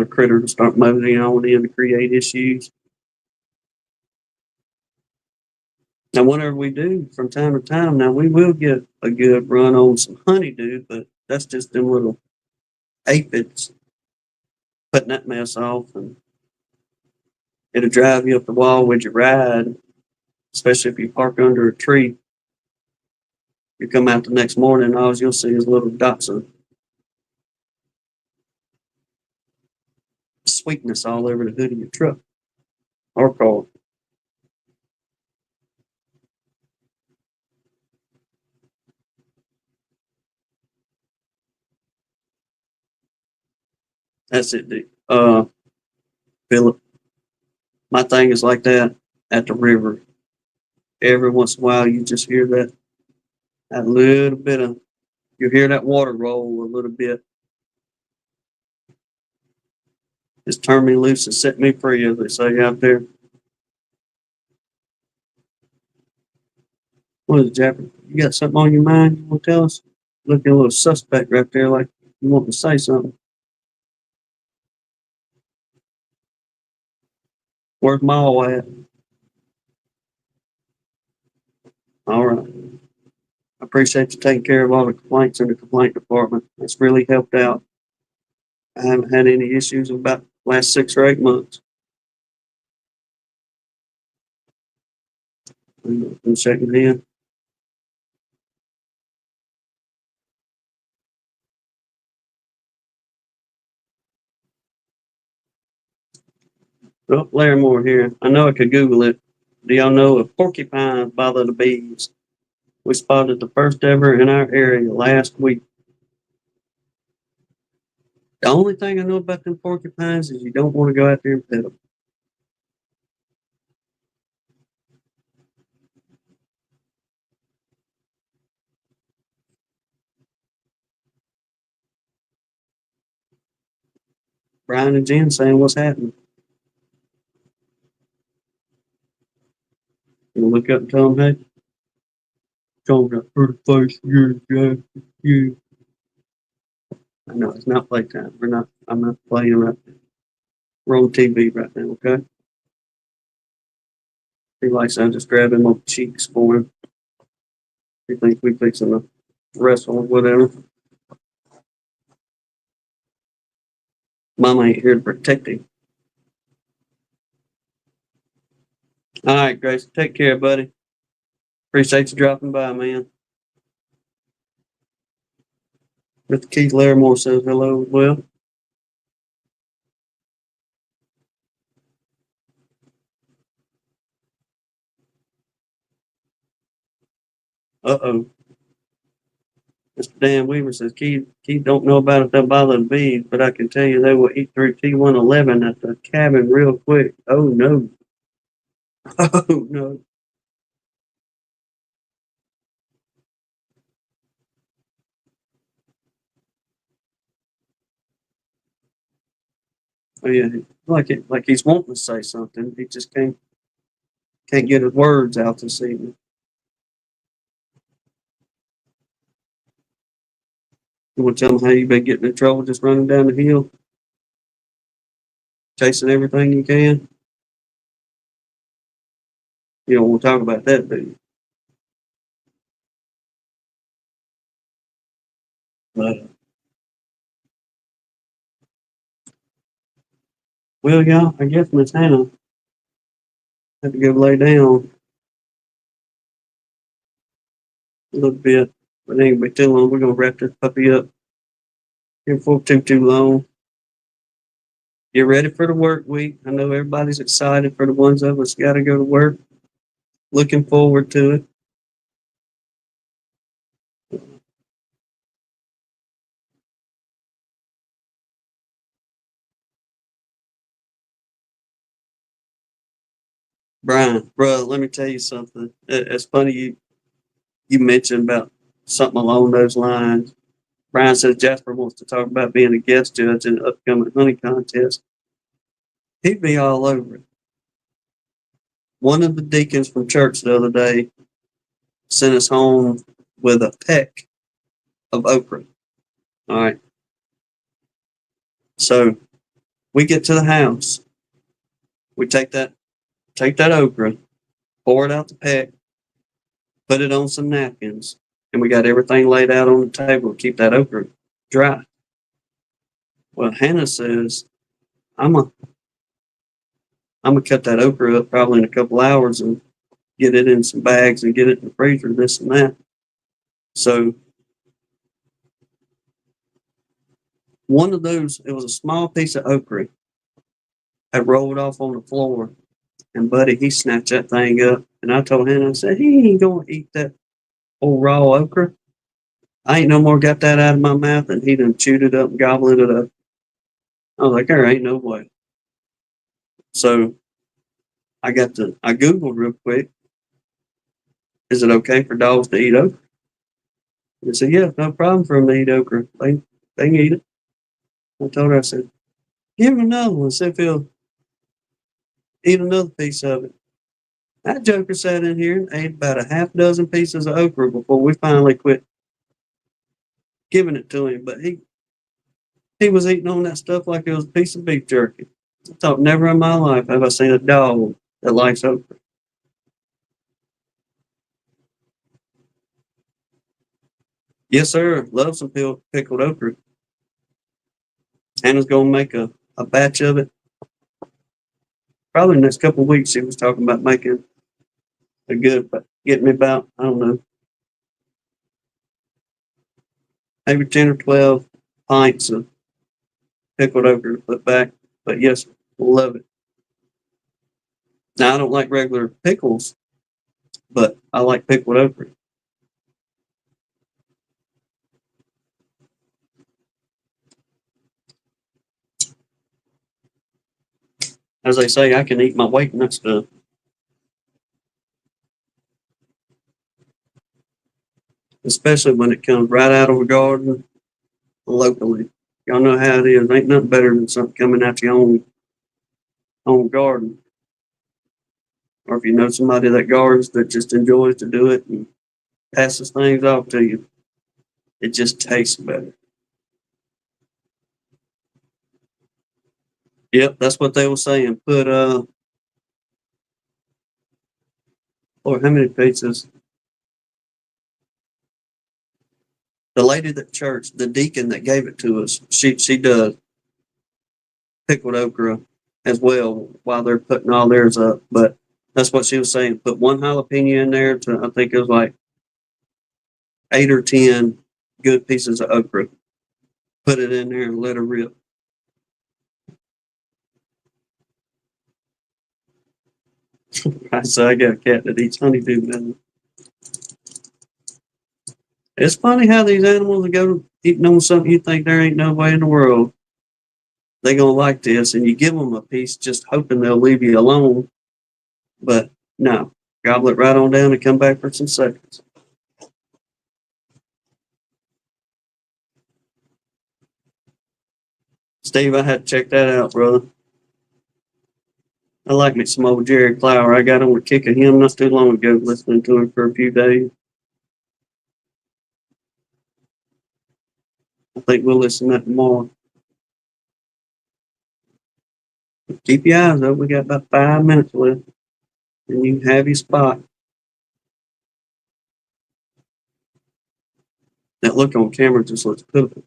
critter to start moseying on in to create issues. Now, whenever we do, from time to time, now we will get a good run on some honeydew, but that's just them little aphids putting that mess off, and it'll drive you up the wall with your ride, especially if you park under a tree. You come out the next morning, all you'll see is little dots of sweetness all over the hood of your truck or car. That's it, dude. Philip, my thing is like that at the river. every once in a while you just hear that little bit of, you hear that water roll a little bit. Just turn me loose and set me free, as they say out there. What is it, Japper? You got something on your mind you want to tell us? Looking a little suspect right there, like you want to say something. Where's Maul at? All right. I appreciate you taking care of all the complaints in the complaint department. It's really helped out. I haven't had any issues in about the last 6 or 8 months. I'm checking in. Oh, Larimore here. I know I could Google it. Do y'all know if porcupines bother the bees? We spotted the first ever in our area last week. The only thing I know about them porcupines is you don't want to go out there and pet them. Brian and Jen saying what's happening. You look up and tell them, hey, John got pretty face, yeah. I know it's not playtime. I'm not playing right now. We're on TV right now, okay? He likes I just grab him on the cheeks for him. He thinks we fixing to wrestle or whatever. Mama ain't here to protect him. All right, Grace. Take care, buddy. Appreciate you dropping by, man. Mr. Keith Larimore says hello as well. Uh-oh. Mr. Dan Weaver says, Keith don't know about it, they'll bother the bees, but I can tell you they will eat through T111 at the cabin real quick. Oh, no. Oh, no. Oh, yeah. Like he's wanting to say something. He just can't get his words out this evening. You want to tell him how you've been getting in trouble just running down the hill, chasing everything you can? You don't want to talk about that, do you? But, well, y'all, I guess Miss Hannah had to go lay down a little bit, but it ain't gonna be too long. We're gonna wrap this puppy up here before too long. Get ready for the work week. I know everybody's excited for the ones of us got to go to work. Looking forward to it. Brian, bro, let me tell you something. It's funny you mentioned about something along those lines. Brian says Jasper wants to talk about being a guest judge in the upcoming honey contest. He'd be all over it. One of the deacons from church the other day sent us home with a peck of okra. All right. So we get to the house. We take that okra, pour it out the peck, put it on some napkins, and we got everything laid out on the table to keep that okra dry. Well, Hannah says, I'm gonna cut that okra up probably in a couple hours and get it in some bags and get it in the freezer, this and that. So one of those, it was a small piece of okra. I rolled off on the floor, and Buddy, he snatched that thing up. And I told him, I said, he ain't gonna eat that old raw okra. I ain't no more got that out of my mouth, and he done chewed it up and gobbled it up. I was like, there ain't no way. So I Googled real quick. Is it okay for dogs to eat okra? They said, yeah, no problem for them to eat okra. They can eat it. I told her, I said, give him another one. See if he'll eat another piece of it. That joker sat in here and ate about a half dozen pieces of okra before we finally quit giving it to him. But he was eating on that stuff like it was a piece of beef jerky. I thought never in my life have I seen a dog that likes okra. Yes, sir. Love some pickled okra. Hannah's gonna make a batch of it. Probably in the next couple of weeks. She was talking about making a good, getting me about, I don't know, maybe 10 or 12 pints of pickled okra to put back. But yes, love it. Now I don't like regular pickles, but I like pickled okra. As they say, I can eat my weight in that stuff, especially when it comes right out of a garden locally. Y'all know how it is. Ain't nothing better than something coming out your own garden. Or if you know somebody that gardens that just enjoys to do it and passes things off to you, it just tastes better. Yep, that's what they were saying. Put or how many pizzas? The lady at church, the deacon that gave it to us, she does pickled okra as well while they're putting all theirs up. But that's what she was saying. Put one jalapeno in there to I think it was like 8 or 10 good pieces of okra. Put it in there and let her rip. So I got a cat that eats honeydew melon. It's funny how these animals go eating on something you think there ain't no way in the world they gonna like this, and you give them a piece just hoping they'll leave you alone. But no, gobble it right on down and come back for some seconds. Steve, I had to check that out, brother. I like me some old Jerry Clower. I got on a kick of him not too long ago, listening to him for a few days. I think we'll listen to that tomorrow. Keep your eyes open. We got about 5 minutes left, and you have your spot. That look on camera just looks pitiful.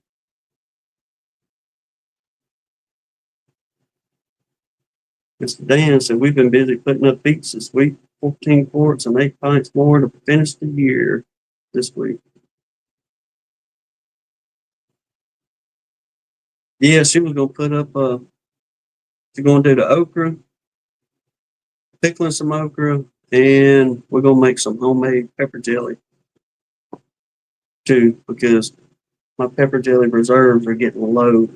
Mr. Dan said, we've been busy putting up beats this week, 14 quarts and 8 pints more to finish the year this week. Yeah, she was going to put up, she's going to do the okra, pickling some okra, and we're going to make some homemade pepper jelly too, because my pepper jelly reserves are getting low,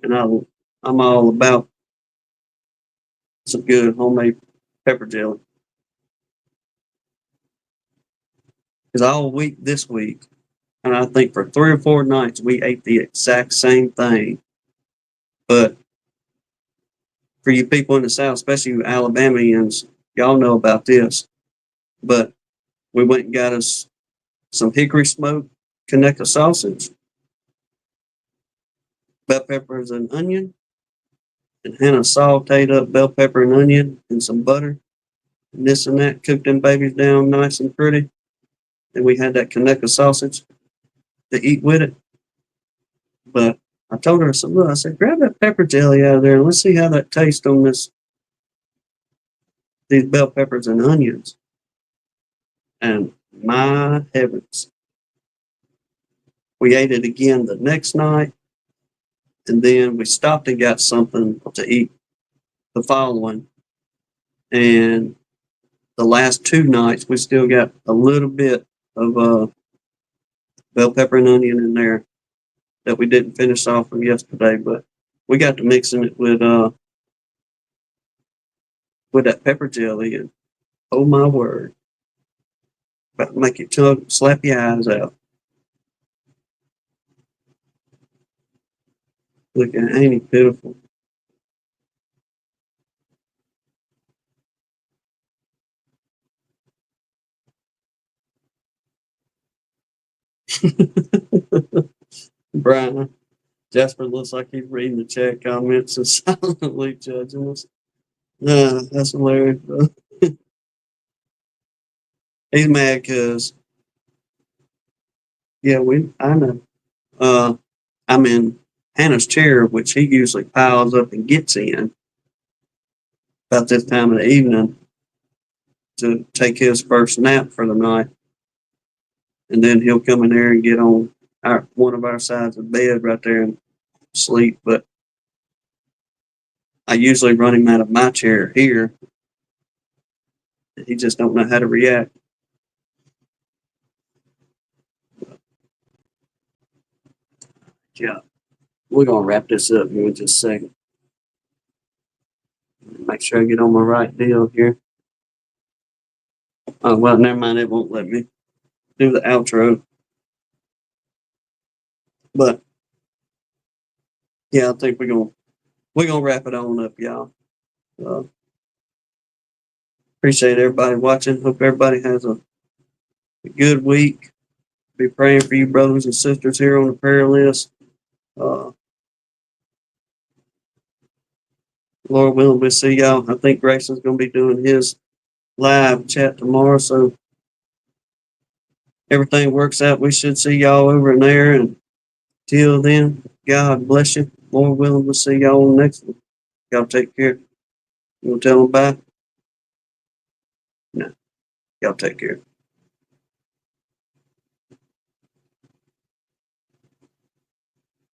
and I'm all about some good homemade pepper jelly. Because all week this week, and I think for 3 or 4 nights, we ate the exact same thing. But for you people in the South, especially you Alabamians, y'all know about this. But we went and got us some hickory smoked Kaneka sausage, bell peppers and onion, and Hannah sauteed up bell pepper and onion and some butter, and this and that, cooked them babies down nice and pretty. And we had that Kaneka sausage to eat with it. But I told her, I said, look, I said, grab that pepper jelly out of there and let's see how that tastes on these bell peppers and onions. And my heavens, we ate it again the next night, and then we stopped and got something to eat the following. And the last 2 nights, we still got a little bit of bell pepper and onion in there that we didn't finish off from yesterday, but we got to mixing it with that pepper jelly, and oh my word, about to make you tug, slap your eyes out. Look at ain't he pitiful? Brian, Jasper looks like he's reading the chat comments and silently judging us. That's hilarious, bro. He's mad because, yeah, I know. I'm in Hannah's chair, which he usually piles up and gets in about this time of the evening to take his first nap for the night. And then he'll come in there and get on one of our sides of the bed right there and sleep. But I usually run him out of my chair here. He just don't know how to react. Yeah, we're gonna wrap this up here in just a second. Make sure I get on my right deal here. Oh well, never mind. It won't let me do the outro. But yeah, I think we're gonna wrap it on up, y'all. Uh, Appreciate everybody watching. Hope everybody has a good week. Be praying for you, brothers and sisters here on the prayer list. Uh, Lord willing, we'll see y'all. I think Grayson's going to be doing his live chat tomorrow. So everything works out. We should see y'all over in there. And till then, God bless you. Lord willing, we'll see y'all on the next one. Y'all take care. You want to tell them bye? No. Y'all take care.